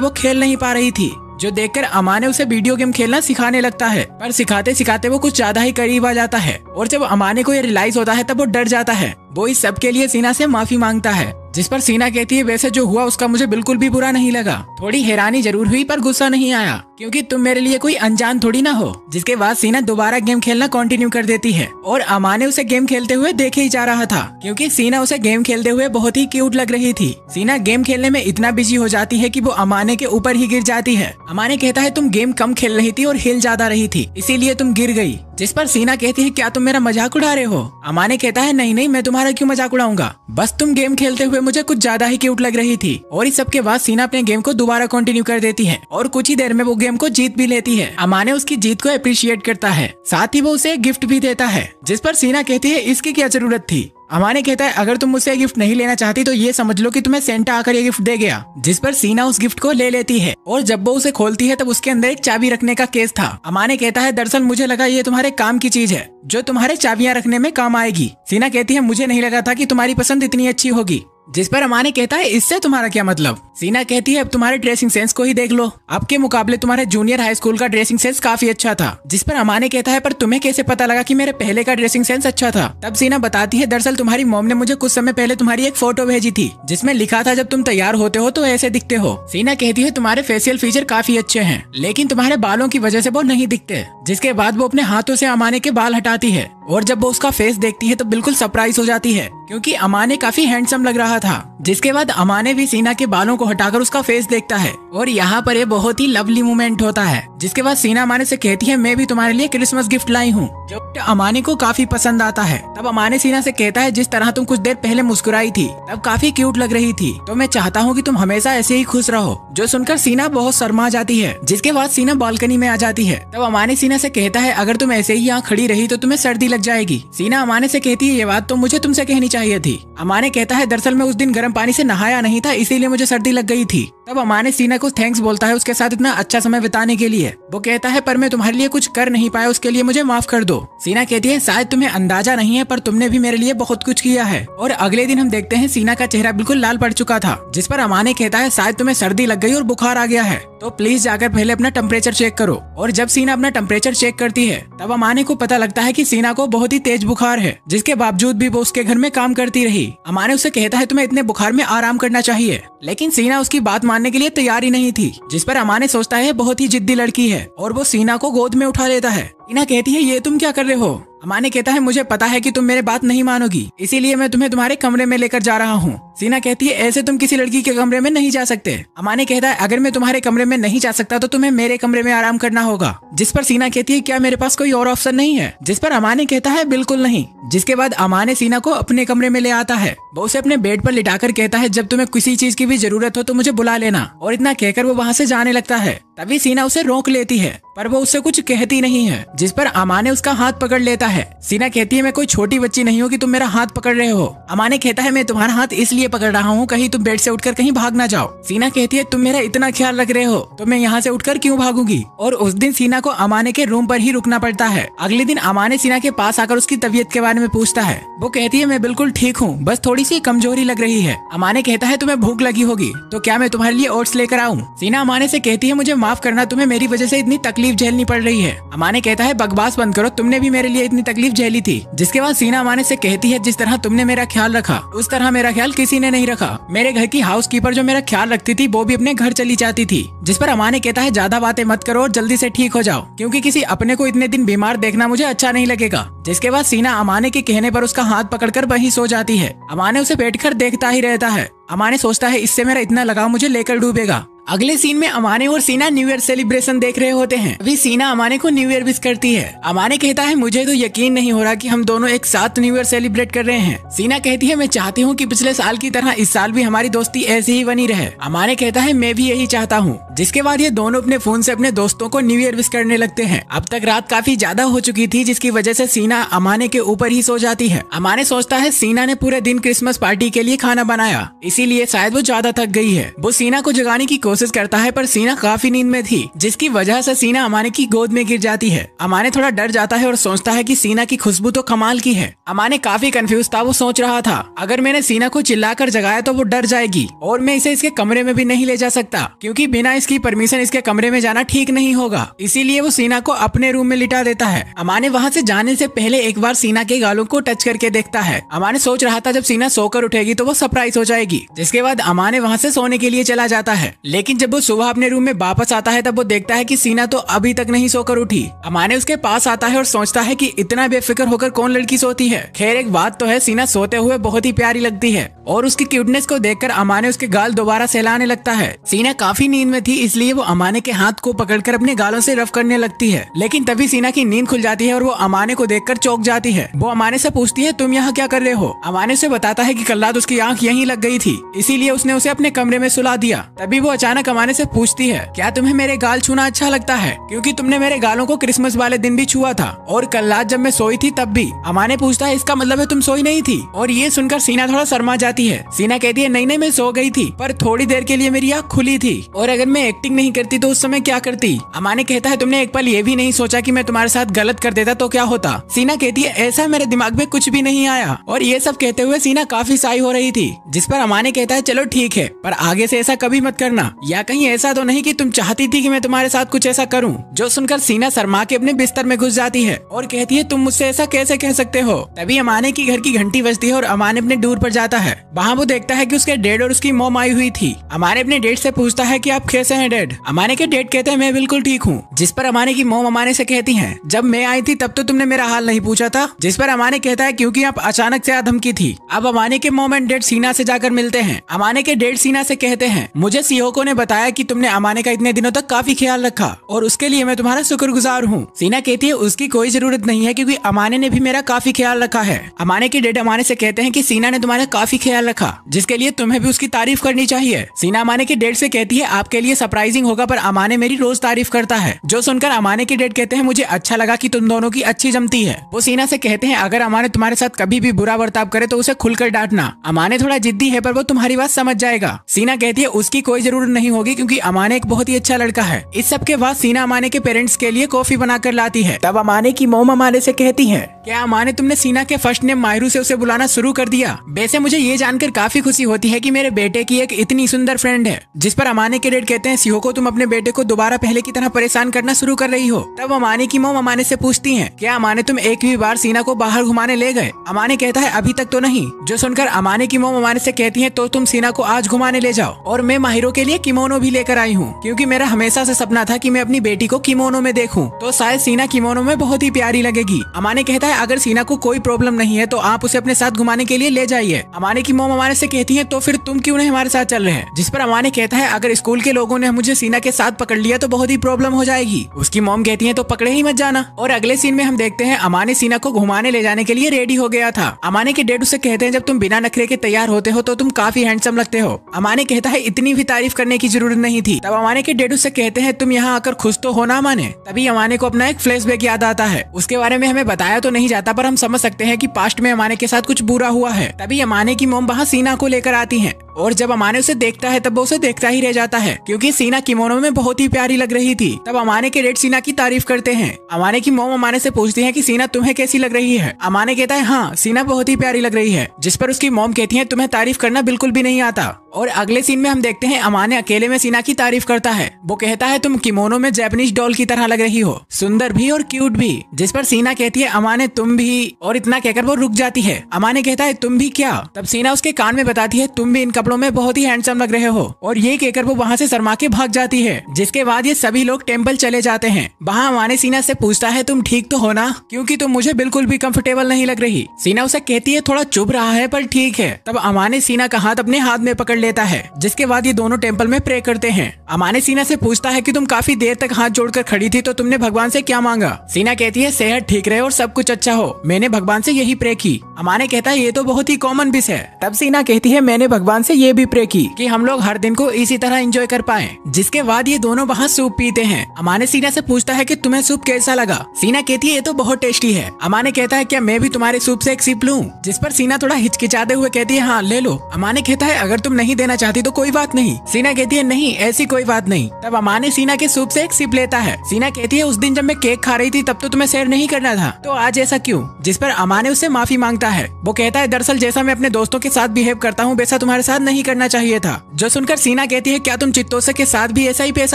वो खेल नहीं पा रही थी। जो देखकर अमाने उसे वीडियो गेम खेलना सिखाने लगता है, पर सिखाते सिखाते वो कुछ ज्यादा ही करीब आ जाता है और जब अमाने को ये रियलाइज होता है तब वो डर जाता है। वो इस सब के लिए सीना से माफी मांगता है। जिस पर सीना कहती है वैसे जो हुआ उसका मुझे बिल्कुल भी बुरा नहीं लगा, थोड़ी हैरानी जरूर हुई पर गुस्सा नहीं आया क्योंकि तुम मेरे लिए कोई अनजान थोड़ी ना हो। जिसके बाद सीना दोबारा गेम खेलना कंटिन्यू कर देती है और अमाने उसे गेम खेलते हुए देखे ही जा रहा था क्योंकि सीना उसे गेम खेलते हुए बहुत ही क्यूट लग रही थी। सीना गेम खेलने में इतना बिजी हो जाती है कि वो अमाने के ऊपर ही गिर जाती है। अमाने कहता है तुम गेम कम खेल रही थी और हिल ज्यादा रही थी इसीलिए तुम गिर गई। जिस पर सीना कहती है क्या तुम मेरा मजाक उड़ा रहे हो। अमाने कहता है नहीं नहीं, मैं तुम्हारा क्यों मजाक उड़ाऊंगा, बस तुम गेम खेलते हुए मुझे कुछ ज्यादा ही क्यूट लग रही थी। और इस सब के बाद सीना अपने गेम को दोबारा कंटिन्यू कर देती है और कुछ ही देर में वो गेम को जीत भी लेती है। अमाने उसकी जीत को अप्रिशिएट करता है, साथ ही वो उसे एक गिफ्ट भी देता है। जिस पर सीना कहती है इसकी क्या जरूरत थी। अमाने कहता है अगर तुम मुझसे गिफ्ट नहीं लेना चाहती तो ये समझ लो कि तुम्हें सेंटा आकर ये गिफ्ट दे गया। जिस पर सीना उस गिफ्ट को ले लेती है और जब वो उसे खोलती है तब उसके अंदर एक चाबी रखने का केस था। अमाने कहता है दरअसल मुझे लगा ये तुम्हारे काम की चीज है जो तुम्हारे चाबियां रखने में काम आएगी। सीना कहती है मुझे नहीं लगा था कि तुम्हारी पसंद इतनी अच्छी होगी। जिस पर अमाने कहता है इससे तुम्हारा क्या मतलब। सीना कहती है अब तुम्हारे ड्रेसिंग सेंस को ही देख लो, अब के मुकाबले तुम्हारे जूनियर हाई स्कूल का ड्रेसिंग सेंस काफी अच्छा था। जिस पर अमाने कहता है पर तुम्हें कैसे पता लगा कि मेरे पहले का ड्रेसिंग सेंस अच्छा था। तब सीना बताती है दरअसल तुम्हारी मॉम ने मुझे कुछ समय पहले तुम्हारी एक फोटो भेजी थी जिसमें लिखा था जब तुम तैयार होते हो तो ऐसे दिखते हो। सीना कहती है तुम्हारे फेशियल फीचर काफी अच्छे हैं लेकिन तुम्हारे बालों की वजह से वो नहीं दिखते। जिसके बाद वो अपने हाथों से अमाने के बाल हटाती है और जब वो उसका फेस देखती है तो बिल्कुल सरप्राइज हो जाती है क्योंकि अमाने काफी हैंडसम लग रहा था। जिसके बाद अमाने भी सीना के बालों को हटाकर उसका फेस देखता है और यहाँ पर ये बहुत ही लवली मोमेंट होता है। जिसके बाद सीना अमाने से कहती है मैं भी तुम्हारे लिए क्रिसमस गिफ्ट लाई हूँ, जो अमाने को काफी पसंद आता है। तब अमाने सीना से कहता है जिस तरह तुम कुछ देर पहले मुस्कुराई थी तब काफी क्यूट लग रही थी, तो मैं चाहता हूँ कि तुम हमेशा ऐसे ही खुश रहो। जो सुनकर सीना बहुत शर्मा जाती है। जिसके बाद सीना बालकनी में आ जाती है। तब अमाने सीना से कहता है अगर तुम ऐसे ही यहाँ खड़ी रही तो तुम्हें सर्दी लग जाएगी। सीना अमाने से कहती है ये बात तो मुझे तुमसे कहनी चाहिए थी। अमाने कहता है दरअसल मैं उस दिन गर्म पानी से नहाया नहीं था इसीलिए मुझे सर्दी लग गई थी। तब अमाने सीना को थैंक्स बोलता है उसके साथ इतना अच्छा समय बिताने के लिए। वो कहता है पर मैं तुम्हारे लिए कुछ कर नहीं पाया, उसके लिए मुझे माफ कर दो। सीना कहती है शायद तुम्हें अंदाजा नहीं है पर तुमने भी मेरे लिए बहुत कुछ किया है। और अगले दिन हम देखते हैं सीना का चेहरा बिल्कुल लाल पड़ चुका था। जिस पर अमाने कहता है शायद तुम्हें सर्दी लग गई और बुखार आ गया है, तो प्लीज जाकर पहले अपना टेम्परेचर चेक करो। और जब सीना अपना टेम्परेचर चेक करती है तब अमाने को पता लगता है कि सीना को बहुत ही तेज बुखार है, जिसके बावजूद भी वो उसके घर में काम करती रही। अमाने उसे कहता है तुम्हें इतने बुखार में आराम करना चाहिए, लेकिन सीना उसकी बात मानने के लिए तैयार ही नहीं थी। जिस पर अमाने सोचता है बहुत ही जिद्दी लड़की है और वो सीना को गोद में उठा लेता है। सीना कहती है ये तुम क्या कर रहे हो। अमाने कहता है मुझे पता है कि तुम मेरे बात नहीं मानोगी, इसीलिए मैं तुम्हें तुम्हारे कमरे में लेकर जा रहा हूँ। सीना कहती है ऐसे तुम किसी लड़की के कमरे में नहीं जा सकते। अमाने कहता है अगर मैं तुम्हारे कमरे में नहीं जा सकता तो तुम्हें मेरे कमरे में आराम करना होगा। जिस पर सीना कहती है क्या मेरे पास कोई और ऑप्शन नहीं है। जिस पर अमाने कहता है बिल्कुल नहीं। जिसके बाद अमाने सीना को अपने कमरे में ले आता है वो उसे अपने बेड पर लिटाकर कहता है, जब तुम्हें किसी चीज की भी जरूरत हो तो मुझे बुला लेना, और इतना कहकर वो वहाँ से जाने लगता है। तभी सीना उसे रोक लेती है, पर वो उससे कुछ कहती नहीं है, जिस पर अमाने उसका हाथ पकड़ लेता है। सीना कहती है, मैं कोई छोटी बच्ची नहीं हूँ कि तुम मेरा हाथ पकड़ रहे हो। अमाने कहता है, मैं तुम्हारा हाथ इसलिए पकड़ रहा हूँ कहीं तुम बेड से उठकर कहीं भाग ना जाओ। सीना कहती है, तुम मेरा इतना ख्याल रख रहे हो तो मैं यहाँ से उठकर क्यों भागूंगी। और उस दिन सीना को अमाने के रूम पर ही रुकना पड़ता है। अगले दिन अमाने सीना के पास आकर उसकी तबीयत के बारे में पूछता है। वो कहती है, मैं बिल्कुल ठीक हूँ, बस थोड़ी सी कमजोरी लग रही है। अमाने कहता है, तुम्हें भूख लगी होगी तो क्या मैं तुम्हारे लिए ओट्स लेकर आऊँ। सीना अमाने से कहती है, मुझे माफ करना, तुम्हें मेरी वजह से इतनी तकलीफ झेलनी पड़ रही है। अमाने कहता है, बकवास बंद करो, तुमने भी मेरे लिए इतनी तकलीफ झेली थी। जिसके बाद सीना अमाने से कहती है, जिस तरह तुमने मेरा ख्याल रखा उस तरह मेरा ख्याल किसी ने नहीं रखा। मेरे घर की हाउसकीपर जो मेरा ख्याल रखती थी वो भी अपने घर चली जाती थी। जिस पर अमाने कहता है, ज्यादा बातें मत करो और जल्दी से ठीक हो जाओ, क्योंकि किसी अपने को इतने दिन बीमार देखना मुझे अच्छा नहीं लगेगा। जिसके बाद सीना अमाने के कहने पर उसका हाथ पकड़कर वहीं सो जाती है। अमाने उसे बैठकर देखता ही रहता है। अमाने सोचता है, इससे मेरा इतना लगाव मुझे लेकर डूबेगा। अगले सीन में अमाने और सीना न्यू ईयर सेलिब्रेशन देख रहे होते हैं। अभी सीना अमाने को न्यू ईयर विश करती है। अमाने कहता है, मुझे तो यकीन नहीं हो रहा कि हम दोनों एक साथ न्यू ईयर सेलिब्रेट कर रहे हैं। सीना कहती है, मैं चाहती हूँ कि पिछले साल की तरह इस साल भी हमारी दोस्ती ऐसी ही बनी रहे। अमाने कहता है, मैं भी यही चाहता हूँ। जिसके बाद ये दोनों अपने फोन से अपने दोस्तों को न्यू ईयर विश करने लगते हैं। अब तक रात काफी ज्यादा हो चुकी थी, जिसकी वजह से सीना अमाने के ऊपर ही सो जाती है। अमाने सोचता है, सीना ने पूरे दिन क्रिसमस पार्टी के लिए खाना बनाया, इसीलिए शायद वो ज्यादा थक गई है। वो सीना को जगाने की कोशिश करता है, पर सीना काफी नींद में थी, जिसकी वजह से सीना अमाने की गोद में गिर जाती है। अमाने थोड़ा डर जाता है और सोचता है कि सीना की खुशबू तो कमाल की है। अमाने काफी कंफ्यूज था। वो सोच रहा था, अगर मैंने सीना को चिल्लाकर जगाया तो वो डर जाएगी और मैं इसे इसके कमरे में भी नहीं ले जा सकता, क्योंकि बिना इसकी परमिशन इसके कमरे में जाना ठीक नहीं होगा। इसीलिए वो सीना को अपने रूम में लिटा देता है। अमाने वहाँ से जाने से पहले एक बार सीना के गालों को टच करके देखता है। अमाने सोच रहा था, जब सीना सोकर उठेगी तो वो सरप्राइज हो जाएगी। जिसके बाद अमाने वहाँ से सोने के लिए चला जाता है। लेकिन जब वो सुबह अपने रूम में वापस आता है तब वो देखता है कि सीना तो अभी तक नहीं सोकर उठी। अमाने उसके पास आता है और सोचता है कि इतना बेफिक्र होकर कौन लड़की सोती है। खैर एक बात तो है, सीना सोते हुए बहुत ही प्यारी लगती है और उसकी क्यूटनेस को देखकर अमाने उसके गाल दोबारा सहलाने लगता है। सीना काफी नींद में थी, इसलिए वो अमाने के हाथ को पकड़कर अपने गालों से रफ करने लगती है। लेकिन तभी सीना की नींद खुल जाती है और वो अमाने को देखकर चौंक जाती है। वो अमाने से पूछती है, तुम यहाँ क्या कर रहे हो। अमाने से बताता है कि कल रात उसकी आंख यहीं लग गई थी, इसीलिए उसने उसे अपने कमरे में सुला दिया। तभी वो अचानक अमाने से पूछती है, क्या तुम्हें मेरे गाल छूना अच्छा लगता है, क्योंकि तुमने मेरे गालों को क्रिसमस वाले दिन भी छुआ था और कल रात जब मैं सोई थी तब भी। अमाने पूछता है, इसका मतलब है तुम सोई नहीं थी। और ये सुनकर सीना थोड़ा शर्मा जाती है। सीना कहती है, नहीं नहीं मैं सो गई थी, पर थोड़ी देर के लिए मेरी आंख खुली थी, और अगर मैं एक्टिंग नहीं करती तो उस समय क्या करती। अमाने कहता है, तुमने एक पल ये भी नहीं सोचा कि मैं तुम्हारे साथ गलत कर देता तो क्या होता। सीना कहती है, ऐसा मेरे दिमाग में कुछ भी नहीं आया। और ये सब कहते हुए सीना काफी साई हो रही थी। जिस पर अमाने कहता है, चलो ठीक है, पर आगे से ऐसा कभी मत करना, या कहीं ऐसा तो नहीं कि तुम चाहती थी कि मैं तुम्हारे साथ कुछ ऐसा करूं। जो सुनकर सीना शर्मा के अपने बिस्तर में घुस जाती है और कहती है, तुम मुझसे ऐसा कैसे कह सकते हो। तभी अमाने की घर की घंटी बजती है और अमाने अपने डूर पर जाता है। वहाँ वो देखता है कि उसके डैड और उसकी मॉम आई हुई थी। अमाने अपने डैड से पूछता है कि आप कैसे हैं डैड। अमाने के डैड कहते हैं, मैं बिल्कुल ठीक हूँ। जिस पर अमाने की मॉम अमाने से कहती है, जब मैं आई थी तब तो तुमने मेरा हाल नहीं पूछा था। जिस पर अमाने कहता है, क्योंकि आप अचानक से धमकी थी। अब अमाने के मॉम एंड डैड सीना से जाकर मिलते हैं। अमाने के डैड सीना से कहते हैं, मुझे सीहोको ने बताया कि तुमने अमाने का इतने दिनों तक काफी ख्याल रखा और उसके लिए मैं तुम्हारा शुक्रगुजार हूँ। सीना कहती है, उसकी कोई जरूरत नहीं है, क्योंकि अमाने ने भी मेरा काफी ख्याल रखा है। अमाने के डैड अमाने से कहते हैं कि सीना ने तुम्हारा काफी ख्याल रखा, जिसके लिए तुम्हें भी उसकी तारीफ करनी चाहिए। सीना अमाने के डैड से कहती है, आपके लिए सरप्राइजिंग होगा, पर अमाने मेरी रोज तारीफ करता है। जो सुनकर अमाने के डैड कहते हैं, मुझे अच्छा लगा कि तुम दोनों की अच्छी जमती है। वो सीना से कहते हैं, अगर अमाने तुम्हारे साथ कभी भी बुरा बर्ताव करे तो उसे खुलकर डांटना। अमाने थोड़ा जिद्दी है, पर वो तुम्हारी बात समझ जाएगा। सीना कहती है, उसकी कोई जरूरत नहीं होगी, क्योंकि अमाने एक बहुत ही अच्छा लड़का है। इस सब के बाद सीना अमाने के पेरेंट्स के लिए कॉफी बनाकर लाती है। तब अमाने की मॉम अमाने से कहती है, क्या अमाने तुमने सीना के फर्स्ट नेम माहिरू से उसे बुलाना शुरू कर दिया। वैसे मुझे ये जानकर काफी खुशी होती है कि मेरे बेटे की एक इतनी सुंदर फ्रेंड है। जिस पर अमाने के डैड कहते हैं, सीहोको तुम अपने बेटे को दोबारा पहले की तरह परेशान करना शुरू कर रही हो। तब अमाने की मॉम अमाने से पूछती है, क्या अमाने तुम एक भी बार सीना को बाहर घुमाने ले गए। अमाने कहता है, अभी तक तो नहीं। जो सुनकर अमाने की मॉम अमाने से कहती है, तो तुम सीना को आज घुमाने ले जाओ, और मैं माहिरो के लिए किमोनो भी लेकर आई हूँ, क्योंकि मेरा हमेशा से सपना था कि मैं अपनी बेटी को किमोनो में देखूं, तो शायद सीना किमोनो में बहुत ही प्यारी लगेगी। अमाने कहता है, अगर सीना को कोई प्रॉब्लम नहीं है तो आप उसे अपने साथ घुमाने के लिए ले जाइए। अमाने की मॉम अमाने से कहती है तो फिर तुम क्यों नहीं हमारे साथ चल रहे हैं? जिस पर अमाने कहता है अगर स्कूल के लोगों ने मुझे सीना के साथ पकड़ लिया तो बहुत ही प्रॉब्लम हो जाएगी। उसकी मॉम कहती है तो पकड़े ही मत जाना। और अगले सीन में हम देखते हैं अमाने सीना को घुमाने ले जाने के लिए रेडी हो गया था। अमाने के डैड उसे कहते हैं जब तुम बिना नखरे के तैयार होते हो तो तुम काफी हैंडसम लगते हो। अमाने कहता है इतनी भी तारीफ करने की जरूरत नहीं थी। तब अमाने के डैड उसे कहते हैं तुम यहाँ आकर खुश तो हो ना अमाने? तभी अमाने को अपना एक फ्लैशबैक याद आता है। उसके बारे में हमें बताया तो नहीं जाता पर हम समझ सकते हैं कि पास्ट में अमाने के साथ कुछ बुरा हुआ है। तभी अमाने की मॉम वहाँ सीना को लेकर आती है और जब अमाने उसे देखता है तब वो उसे देखता ही रह जाता है क्योंकि सीना किमोनो में बहुत ही प्यारी लग रही थी। तब अमाने के डैड सीना की तारीफ करते हैं। अमाने की मॉम अमाने से पूछती है कि सीना तुम्हें कैसी लग रही है? अमाने कहता है हाँ सीना बहुत ही प्यारी लग रही है। जिस पर उसकी मॉम कहती है तुम्हें तारीफ करना बिल्कुल भी नहीं आता। और अगले सीन में हम देखते हैं अमाने अकेले में सीना की तारीफ करता है। वो कहता है तुम किमोनो में जैपनीज डॉल की तरह लग रही हो, सुंदर भी और क्यूट भी। जिस पर सीना कहती है अमाने तुम भी, और इतना कहकर वो रुक जाती है। अमाने कहता है तुम भी क्या? तब सीना उसके कान में बताती है तुम भी इन कपड़ों में बहुत ही हैंडसम लग रहे हो। और ये कहकर वो वहाँ से शर्मा के भाग जाती है। जिसके बाद ये सभी लोग टेम्पल चले जाते हैं। वहाँ अमाने सीना से पूछता है तुम ठीक तो हो ना, क्योंकि तुम मुझे बिल्कुल भी कंफर्टेबल नहीं लग रही। सीना उसे कहती है थोड़ा चुभ रहा है पर ठीक है। तब अमाने सीना का हाथ अपने हाथ में पकड़ लेता है। जिसके बाद ये दोनों टेम्पल में प्रे करते हैं। अमाने सीना से पूछता है कि तुम काफी देर तक हाथ जोड़कर खड़ी थी तो तुमने भगवान से क्या मांगा? सीना कहती है सेहत ठीक रहे और सब कुछ अच्छा हो, मैंने भगवान से यही प्रे की। अमाने कहता है ये तो बहुत ही कॉमन विश है। तब सीना कहती है मैंने भगवान से ये भी प्रे की कि हम लोग हर दिन को इसी तरह एंजॉय कर पाए। जिसके बाद ये दोनों वहाँ सूप पीते हैं। अमाने सीना से पूछता है कि तुम्हें सूप कैसा लगा? सीना कहती है ये तो बहुत टेस्टी है। अमाने कहता है क्या मैं भी तुम्हारे सूप से एक सिप लूं? जिस पर सीना थोड़ा हिचकिचाते हुए कहती है हाँ ले लो। अमाने कहता है अगर तुम नहीं देना चाहती तो कोई बात नहीं। सीना कहती है नहीं ऐसी कोई बात नहीं। तब अमाने सीना के सूप से एक सिप लेता है। सीना कहती है उस दिन जब मैं केक खा रही थी तब तो तुम्हें शेयर नहीं करना था, तो आज ऐसा क्यों? जिस पर अमाने उससे माफी मांगता है। वो कहता है दरअसल जैसा मैं अपने दोस्तों के साथ बिहेव करता हूँ वैसा तुम्हारे साथ नहीं करना चाहिए था। जो सुनकर सीना कहती है क्या तुम चित्तोसे के साथ भी ऐसा ही पेश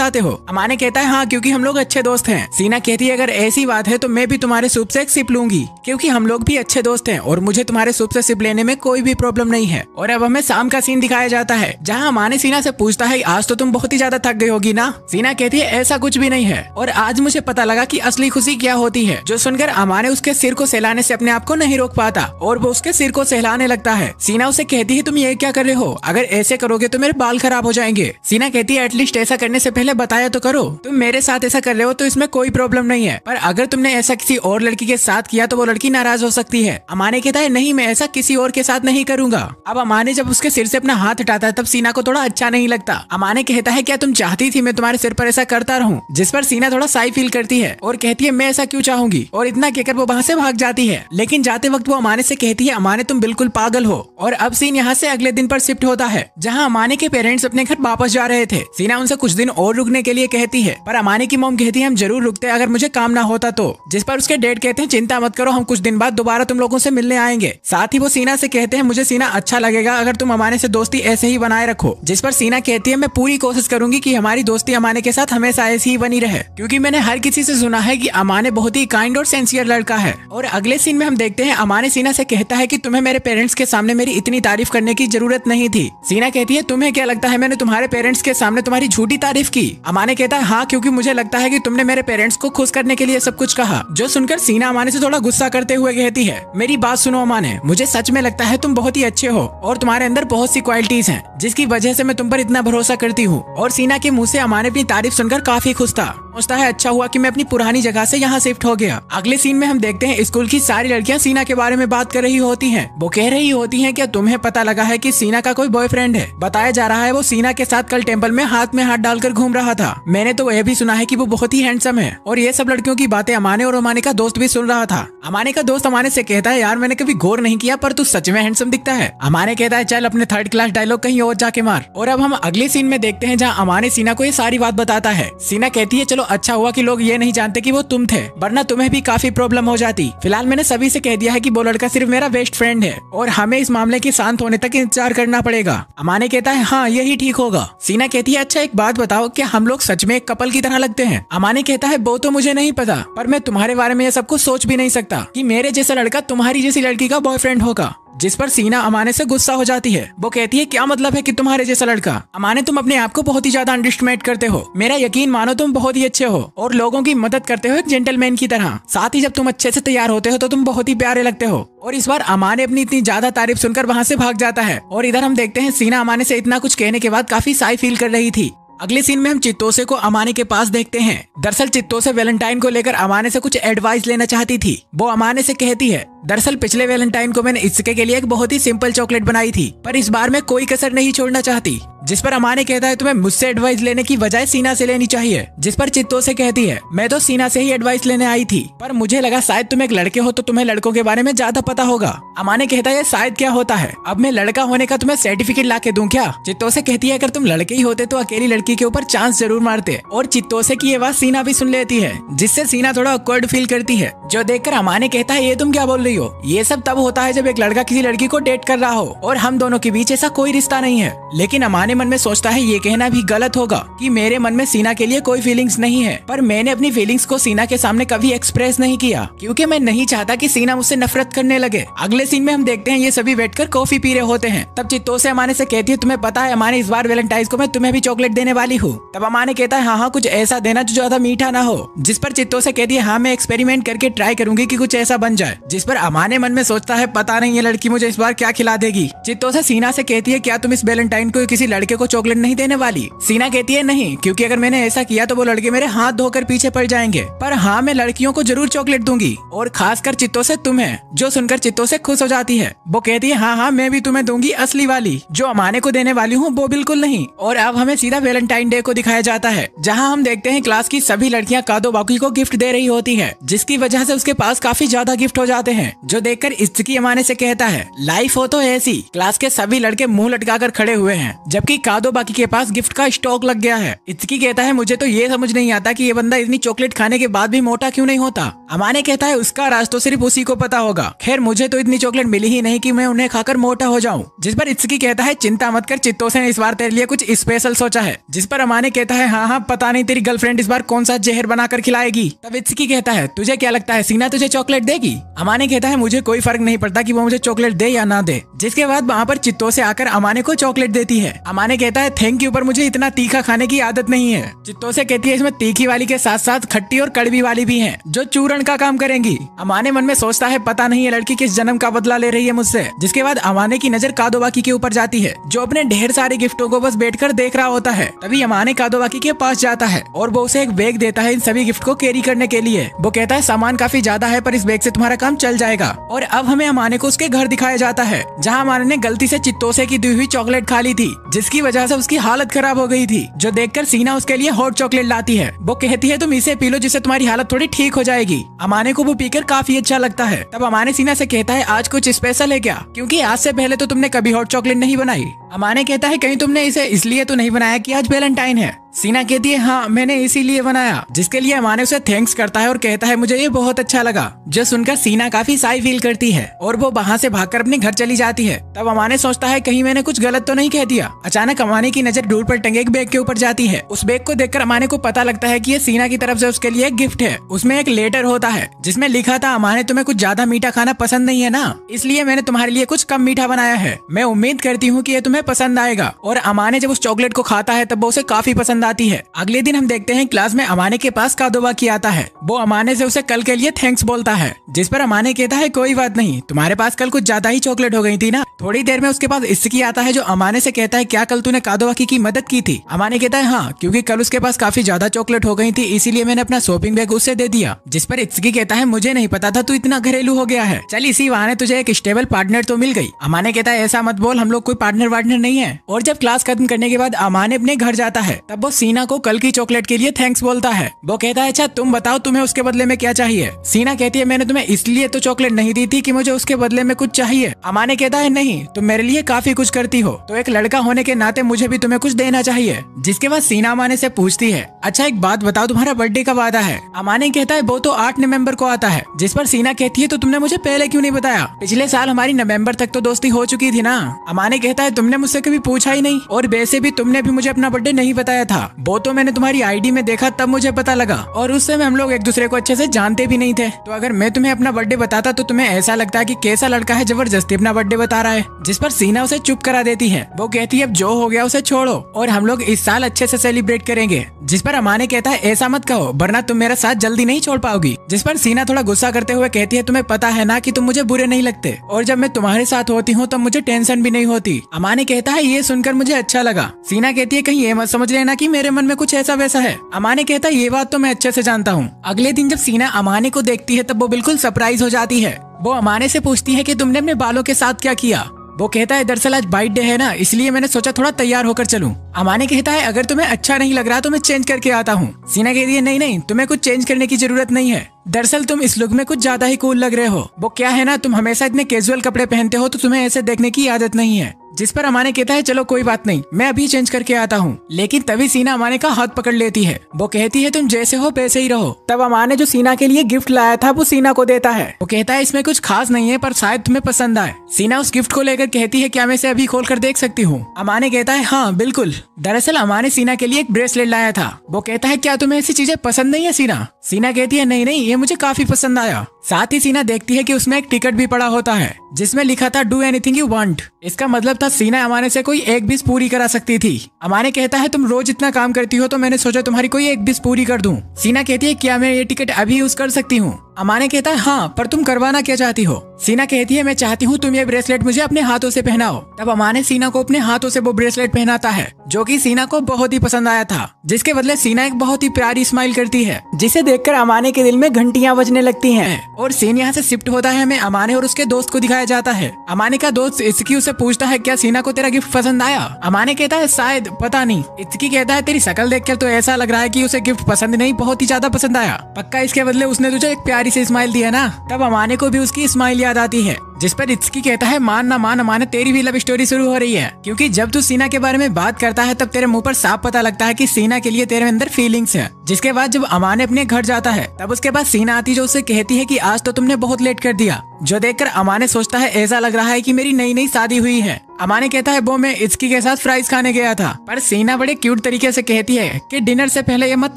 आते हो? अमाने कहता है हाँ क्योंकि हम लोग अच्छे दोस्त हैं। सीना कहती है अगर ऐसी बात है तो मैं भी तुम्हारे सूप से एक सिप लूंगी क्योंकि हम लोग भी अच्छे दोस्त हैं और मुझे तुम्हारे सूप से सिप लेने में कोई भी प्रॉब्लम नहीं है। और अब हमें शाम का सीन दिखाया जाता है जहाँ अमाने सीना से पूछता है आज तो तुम बहुत ही ज्यादा थक गई होगी ना? सीना कहती है ऐसा कुछ भी नहीं है और आज मुझे पता लगा कि असली खुशी क्या होती है। जो सुनकर अमाने उसके सिर को सहलाने से अपने आप को नहीं रोक पाता और वो उसके सिर को सहलाने लगता है। सीना उसे कहती है तुम ये क्या कर रहे हो? अगर ऐसे करोगे तो मेरे बाल खराब हो जाएंगे। सीना कहती है एटलीस्ट ऐसा करने से पहले बताया तो करो। तुम मेरे साथ ऐसा कर रहे हो तो इसमें कोई प्रॉब्लम नहीं है, पर अगर तुमने ऐसा किसी और लड़की के साथ किया तो वो लड़की नाराज हो सकती है। अमाने कहता है नहीं मैं ऐसा किसी और के साथ नहीं करूंगा। अब अमाने जब उसके सिर से अपना हाथ हटाता है तब सीना को थोड़ा अच्छा नहीं लगता। अमाने कहता है क्या तुम चाहती थी मैं तुम्हारे सिर पर ऐसा करता रहूं? जिस पर सीना थोड़ा साई फील करती है और कहती है मैं ऐसा क्यों चाहूंगी, और इतना कहकर वो वहाँ से भाग जाती है। लेकिन जाते वक्त वो अमाने से कहती है अमाने तुम बिल्कुल पागल हो। और अब सीन यहाँ से अगले दिन पर शिफ्ट होता है जहाँ अमाने के पेरेंट्स अपने घर वापस जा रहे थे। सीना उनसे कुछ दिन और रुकने के लिए कहती है पर अमाने की मॉम कहती है हम जरूर रुकते अगर मुझे काम ना होता तो। जिस पर उसके डैड कहते हैं चिंता मत करो हम कुछ दिन बाद दोबारा तुम लोगों से मिलने आएंगे। साथ ही वो सीना से कहते हैं मुझे सीना अच्छा लगेगा अगर तुम अमाने से दोस्ती ऐसे ही बनाए रखो। जिस पर सीना कहती है मैं पूरी कोशिश करूंगी कि हमारी दोस्ती अमाने के साथ हमेशा ऐसी ही बनी रहे क्योंकि मैंने हर किसी से सुना है कि अमाने बहुत ही काइंड और सिंसियर लड़का है। और अगले सीन में हम देखते हैं अमाने सीना से कहता है कि तुम्हें मेरे पेरेंट्स के सामने मेरी इतनी तारीफ करने की जरूरत नहीं थी। सीना कहती है तुम्हें क्या लगता है मैंने तुम्हारे पेरेंट्स के सामने तुम्हारी झूठी तारीफ की? अमाने कहता है हाँ क्योंकि मुझे लगता है कि तुमने मेरे पेरेंट्स को खुश करने के लिए सब कुछ कहा। जो सुनकर सीना अमाने से थोड़ा गुस्सा करते हुए कहती है मेरी बात सुनो अमाने, मुझे सच में लगता है तुम बहुत ही अच्छे हो और तुम्हारे अंदर बहुत सी क्वालिटीज हैं जिसकी वजह से मैं तुम पर इतना भरोसा करती हूँ। और सीना के मुँह से अमाने अपनी तारीफ सुनकर काफी खुश था। सोचता है अच्छा हुआ कि मैं अपनी पुरानी जगह से यहाँ शिफ्ट हो गया। अगले सीन में हम देखते हैं स्कूल की सारी लड़कियाँ सीना के बारे में बात कर रही होती हैं। वो कह रही होती हैं क्या तुम्हें पता लगा है कि सीना का कोई बॉयफ्रेंड है? बताया जा रहा है वो सीना के साथ कल टेम्पल में हाथ में हाथ डालकर घूम रहा था। मैंने तो यह भी सुना है कि वो बहुत ही हैंडसम है। और ये सब लड़कियों की बातें अमाने और अमाने का दोस्त भी सुन रहा था। अमाने का दोस्त अमाने से कहता है यार मैंने कभी गौर नहीं किया पर तू सच में हैंडसम दिखता है। अमाने कहता है चल अपने 3rd क्लास डायलॉग कहीं और जाके मार। और अब हम अगले सीन में देखते हैं जहाँ अमाने सीना को ये सारी बात बताता है। सीना कहती है चलो अच्छा हुआ कि लोग ये नहीं जानते कि वो तुम थे, वरना तुम्हें भी काफी प्रॉब्लम हो जाती। फिलहाल मैंने सभी से कह दिया है कि वो लड़का सिर्फ मेरा बेस्ट फ्रेंड है और हमें इस मामले के शांत होने तक इंतजार करना पड़ेगा। अमाने कहता है हाँ यही ठीक होगा। सीना कहती है अच्छा एक बात बताओ क्या हम लोग सच में एक कपल की तरह लगते हैं? अमाने कहता है वो तो मुझे नहीं पता पर मैं तुम्हारे बारे में ये सब कुछ सोच भी नहीं सकता कि मेरे जैसा लड़का तुम्हारी जैसी लड़की का बॉयफ्रेंड होगा। जिस पर सीना अमाने से गुस्सा हो जाती है। वो कहती है क्या मतलब है कि तुम्हारे जैसा लड़का? अमाने तुम अपने आप को बहुत ही ज्यादा अंडरएस्टिमेट करते हो। मेरा यकीन मानो तुम बहुत ही अच्छे हो और लोगों की मदद करते हो एक जेंटलमैन की तरह। साथ ही जब तुम अच्छे से तैयार होते हो तो तुम बहुत ही प्यारे लगते हो। और इस बार अमाने अपनी इतनी ज्यादा तारीफ सुनकर वहाँ से भाग जाता है। और इधर हम देखते हैं सीना अमाने से इतना कुछ कहने के बाद काफी साई फील कर रही थी। अगले सीन में हम चित्तोसे को अमाने के पास देखते हैं। दरअसल चित्तोसे वैलेंटाइन को लेकर अमाने से कुछ एडवाइस लेना चाहती थी। वो अमाने से कहती है दरअसल पिछले वैलेंटाइन को मैंने इसके के लिए एक बहुत ही सिंपल चॉकलेट बनाई थी, पर इस बार मैं कोई कसर नहीं छोड़ना चाहती। जिस पर अमाने कहता है तुम्हें मुझसे एडवाइस लेने की बजाय सीना से लेनी चाहिए। जिस पर चित्तोसे कहती है मैं तो सीना से ही एडवाइस लेने आई थी, पर मुझे लगा शायद तुम एक लड़के हो तो तुम्हें लड़कों के बारे में ज्यादा पता होगा। अमाने कहता है शायद क्या होता है, अब मैं लड़का होने का तुम्हें सर्टिफिकेट ला के दूं क्या? चित्तोसे कहती है अगर तुम लड़के ही होते तो अकेली लड़की के ऊपर चांस जरूर मारते। और चित्तोसे की ये बात सीना भी सुन लेती है, जिससे सीना थोड़ा ऑकवर्ड फील करती है। जो देखकर अमाने कहता है ये तुम क्या बोल रही हो? ये सब तब होता है जब एक लड़का किसी लड़की को डेट कर रहा हो और हम दोनों के बीच ऐसा कोई रिश्ता नहीं है। लेकिन अमाने मन में सोचता है ये कहना भी गलत होगा कि मेरे मन में सीना के लिए कोई फीलिंग्स नहीं है, पर मैंने अपनी फीलिंग्स को सीना के सामने कभी एक्सप्रेस नहीं किया क्योंकि मैं नहीं चाहता कि सीना मुझसे नफरत करने लगे। अगले सीन में हम देखते हैं ये सभी बैठकर कॉफी पी रहे होते हैं। तब चित्तोसे अमाने से कहती है तुम्हें पता है अमाने इस बार वैलेंटाइन को मैं तुम्हें भी चॉकलेट देने वाली हूँ। तब अमाने कहता है हाँ कुछ ऐसा देना जो ज्यादा मीठा ना हो। जिस पर चित्तोसे कहती है हाँ मैं एक्सपेरिमेंट करके ट्राई करूंगी कि कुछ ऐसा बन जाए। जिस पर अमाने मन में सोचता है पता नहीं ये लड़की मुझे इस बार क्या खिला देगी। चित्तोसे सीना से कहती है क्या तुम इस वैलेंटाइन को किसी लड़के को चॉकलेट नहीं देने वाली? सीना कहती है नहीं, क्योंकि अगर मैंने ऐसा किया तो वो लड़के मेरे हाथ धोकर पीछे पड़ जाएंगे, पर हाँ मैं लड़कियों को जरूर चॉकलेट दूंगी और खासकर चित्तोसे तुम्हें। जो सुनकर चित्तोसे खुश हो जाती है। वो कहती है हाँ मैं भी तुम्हें दूंगी असली वाली, जो अमाने को देने वाली हूँ वो बिल्कुल नहीं। और अब हमें सीधा वैलेंटाइन डे को दिखाया जाता है, जहाँ हम देखते हैं क्लास की सभी लड़कियाँ कादोबाकी को गिफ्ट दे रही होती है, जिसकी वजह से उसके पास काफी ज्यादा गिफ्ट हो जाते हैं। जो देखकर इत्सुकी अमाने से कहता है लाइफ हो तो ऐसी। क्लास के सभी लड़के मुंह लटकाकर खड़े हुए हैं, जबकि कादोबाकी के पास गिफ्ट का स्टॉक लग गया है। इत्सुकी कहता है मुझे तो ये समझ नहीं आता कि ये बंदा इतनी चॉकलेट खाने के बाद भी मोटा क्यों नहीं होता। अमाने कहता है उसका राज तो सिर्फ उसी को पता होगा। खैर मुझे तो इतनी चॉकलेट मिली ही नहीं कि मैं उन्हें खाकर मोटा हो जाऊं। जिस पर इत्सुकी कहता है चिंता मत कर, चित्तोसे ने इस बार तेरे लिए कुछ स्पेशल सोचा है। जिस पर अमाने कहता है हाँ पता नहीं तेरी गर्लफ्रेंड इस बार कौन सा जहर बनाकर खिलाएगी। तब इत्सुकी कहता है तुझे क्या लगता है सीना तुझे चॉकलेट देगी? अमाने कहता है मुझे कोई फर्क नहीं पड़ता कि वो मुझे चॉकलेट दे या ना दे। जिसके बाद वहाँ पर चित्तोसे आकर अमाने को चॉकलेट देती है। अमाने कहता है थैंक यू, पर मुझे इतना तीखा खाने की आदत नहीं है। चित्तोसे कहती है इसमें तीखी वाली के साथ साथ खट्टी और कड़वी वाली भी है, जो चूरण का काम करेंगी। अमाने मन में सोचता है पता नहीं ये लड़की किस जन्म का बदला ले रही है मुझसे। जिसके बाद अमाने की नजर कादोबाकी के ऊपर जाती है, जो अपने ढेर सारे गिफ्टों को बस बैठकर देख रहा होता है। तभी अमाने कादोबाकी के पास जाता है और वो उसे एक बैग देता है इन सभी गिफ्ट को कैरी करने के लिए। वो कहता है सामान काफी ज्यादा है, पर इस बैग से तुम्हारा काम चल जाएगा। और अब हमें अमाने को उसके घर दिखाया जाता है, जहाँ अमाने ने गलती से चित्तोसे की दी हुई चॉकलेट खा ली थी, जिसकी वजह से उसकी हालत खराब हो गई थी। जो देखकर सीना उसके लिए हॉट चॉकलेट लाती है। वो कहती है तुम इसे पी लो जिससे तुम्हारी हालत थोड़ी ठीक हो जाएगी। अमाने को वो पीकर काफी अच्छा लगता है। तब अमाने सीना से कहता है आज कुछ स्पेशल है क्या, क्योंकि आज से पहले तो तुमने कभी हॉट चॉकलेट नहीं बनाई। अमाने कहता है कहीं तुमने इसे इसलिए तो नहीं बनाया कि आज वैलेंटाइन है। सीना कहती है हाँ मैंने इसीलिए बनाया, जिसके लिए अमाने उसे थैंक्स करता है और कहता है मुझे ये बहुत अच्छा लगा। जो सुनकर सीना काफी साई फील करती है और वो वहाँ से भागकर अपने घर चली जाती है। तब अमाने सोचता है कहीं मैंने कुछ गलत तो नहीं कह दिया। अचानक अमाने की नजर दूर पर टंगे एक बैग के ऊपर जाती है। उस बैग को देखकर अमाने को पता लगता है कि ये सीना की तरफ से उसके लिए एक गिफ्ट है। उसमें एक लेटर होता है जिसमें लिखा था अमाने तुम्हें कुछ ज्यादा मीठा खाना पसंद नहीं है ना, इसलिए मैंने तुम्हारे लिए कुछ कम मीठा बनाया है। मैं उम्मीद करती हूँ कि ये तुम्हें पसंद आएगा। और अमाने जब उस चॉकलेट को खाता है तब वो उसे काफी पसंद आती है। अगले दिन हम देखते हैं क्लास में अमाने के पास कादोबाकी आता है। वो अमाने से उसे कल के लिए थैंक्स बोलता है, जिस पर अमाने कहता है कोई बात नहीं, तुम्हारे पास कल कुछ ज्यादा ही चॉकलेट हो गई थी ना। थोड़ी देर में उसके पास इत्सुकी आता है, जो अमाने से कहता है क्या कल तूने कादोबाकी की मदद की थी? अमाने कहता है हाँ, क्योंकि कल उसके पास काफी ज्यादा चॉकलेट हो गई थी, इसीलिए मैंने अपना शॉपिंग बैग उससे दे दिया। जिस पर इत्सुकी कहता है मुझे नहीं पता था तू इतना घरेलू हो गया है, चल इसी बहाने तुझे एक स्टेबल पार्टनर तो मिल गई। अमाने कहता है ऐसा मत बोल, हम लोग कोई पार्टनर वार्टनर नहीं है। और जब क्लास खत्म करने के बाद अमाने अपने घर जाता है, तब वो सीना को कल की चॉकलेट के लिए थैंक्स बोलता है। वो कहता है अच्छा तुम बताओ तुम्हें उसके बदले में क्या चाहिए? सीना कहती है मैंने तुम्हें इसलिए तो चॉकलेट नहीं दी थी कि मुझे उसके बदले में कुछ चाहिए। अमाने कहता है नहीं, तुम मेरे लिए काफी कुछ करती हो, तो एक लड़का होने के नाते मुझे भी तुम्हें कुछ देना चाहिए। जिसके बाद सीना अमाने से पूछती है अच्छा एक बात बताओ, तुम्हारा बर्थडे कब आता है? अमाने कहता है वो तो 8 नवंबर को आता है। जिस पर सीना कहती है तो तुमने मुझे पहले क्यों नहीं बताया? पिछले साल हमारी नवंबर तक तो दोस्ती हो चुकी थी ना। अमाने कहता है तुमने मुझसे कभी पूछा ही नहीं, और वैसे भी तुमने भी मुझे अपना बर्थडे नहीं बताया था। था, वो तो मैंने तुम्हारी आईडी में देखा तब मुझे पता लगा, और उस समय हम लोग एक दूसरे को अच्छे से जानते भी नहीं थे। तो अगर मैं तुम्हें अपना बर्थडे बताता तो तुम्हें ऐसा लगता है कि कैसा लड़का है जबरदस्ती अपना बर्थडे बता रहा है। जिस पर सीना उसे चुप करा देती है। वो कहती है अब जो हो गया उसे छोड़ो और हम लोग इस साल अच्छे से सेलिब्रेट करेंगे। जिस पर अमाने कहता है ऐसा मत कहो वरना तुम मेरा साथ जल्दी नहीं छोड़ पाओगी। जिस पर सीना थोड़ा गुस्सा करते हुए कहती है तुम्हें पता है ना कि तुम मुझे बुरे नहीं लगते, और जब मैं तुम्हारे साथ होती हूँ तब मुझे टेंशन भी नहीं होती। अमाने कहता है ये सुनकर मुझे अच्छा लगा। सीना कहती है कहीं ये मत समझ लेना कि मेरे मन में कुछ ऐसा वैसा है। अमाने कहता है ये बात तो मैं अच्छे से जानता हूँ। अगले दिन जब सीना अमाने को देखती है तब वो बिल्कुल सरप्राइज हो जाती है। वो अमाने से पूछती है कि तुमने अपने बालों के साथ क्या किया। वो कहता है दरअसल आज बाइट डे है ना, इसलिए मैंने सोचा थोड़ा तैयार होकर चलूं। अमाने कहता है अगर तुम्हें अच्छा नहीं लग रहा तो मैं चेंज करके आता हूँ। सीना कहती है नहीं नहीं, तुम्हें कुछ चेंज करने की जरूरत नहीं है, दरअसल तुम इस लुक में कुछ ज्यादा ही कूल लग रहे हो। वो क्या है ना, तुम हमेशा इतने कैजुअल कपड़े पहनते हो तो तुम्हें ऐसे देखने की आदत नहीं है। जिस पर अमाने कहता है चलो कोई बात नहीं, मैं अभी चेंज करके आता हूँ। लेकिन तभी सीना अमाने का हाथ पकड़ लेती है। वो कहती है तुम जैसे हो वैसे ही रहो। तब अमाने जो सीना के लिए गिफ्ट लाया था वो सीना को देता है। वो कहता है इसमें कुछ खास नहीं है पर शायद तुम्हें पसंद आए। सीना उस गिफ्ट को लेकर कहती है क्या मैं इसे अभी खोल कर देख सकती हूँ। अमाने कहता है हाँ बिल्कुल। दरअसल अमाने सीना के लिए एक ब्रेसलेट लाया था। वो कहता है क्या तुम्हें ऐसी चीजें पसंद नहीं है सीना। सीना कहती है नहीं नहीं, ये मुझे काफी पसंद आया। साथ ही सीना देखती है कि उसमें एक टिकट भी पड़ा होता है जिसमें लिखा था डू एनीथिंग यू वांट। इसका मतलब था सीना अमाने से कोई एक विश पूरी करा सकती थी। अमाने कहता है तुम रोज इतना काम करती हो तो मैंने सोचा तुम्हारी कोई एक विश पूरी कर दूं। सीना कहती है क्या मैं ये टिकट अभी यूज कर सकती हूँ। अमाने कहता है हाँ, पर तुम करवाना क्या चाहती हो। सीना कहती है मैं चाहती हूँ तुम ये ब्रेसलेट मुझे अपने हाथों से पहनाओ। तब अमाने सीना को अपने हाथों से वो ब्रेसलेट पहनाता है जो कि सीना को बहुत ही पसंद आया था। जिसके बदले सीना एक बहुत ही प्यारी स्माइल करती है जिसे देखकर अमाने के दिल में घंटियां बजने लगती हैं। और सीन यहाँ से शिफ्ट होता है। हमें अमाने और उसके दोस्त को दिखाया जाता है। अमाने का दोस्त इत्सुकी उसे पूछता है क्या सीना को तेरा गिफ्ट पसंद आया। अमाने कहता है शायद, पता नहीं। इत्सुकी कहता है तेरी शक्ल देखकर तो ऐसा लग रहा है कि उसे गिफ्ट पसंद नहीं, बहुत ही ज्यादा पसंद आया। पक्का इसके बदले उसने तुझे एक प्यारी सी स्माइल दी है ना। तब अमाने को भी उसकी स्माइल याद आती है। जिस पर इत्सुकी कहता है मान ना मान अमाने, तेरी भी लव स्टोरी शुरू हो रही है, क्योंकि जब तू सीना के बारे में बात करता है तब तेरे मुंह पर साफ पता लगता है कि सीना के लिए तेरे अंदर फीलिंग्स है। जिसके बाद जब अमाने अपने घर जाता है तब उसके बाद सीना आती जो उसे कहती है कि आज तो तुमने बहुत लेट कर दिया। जो देखकर अमाने सोचता है ऐसा लग रहा है कि मेरी नई नई शादी हुई है। अमाने कहता है वो मैं इत्सुकी के साथ फ्राइज खाने गया था, पर सीना बड़े क्यूट तरीके से कहती है कि डिनर से पहले ये मत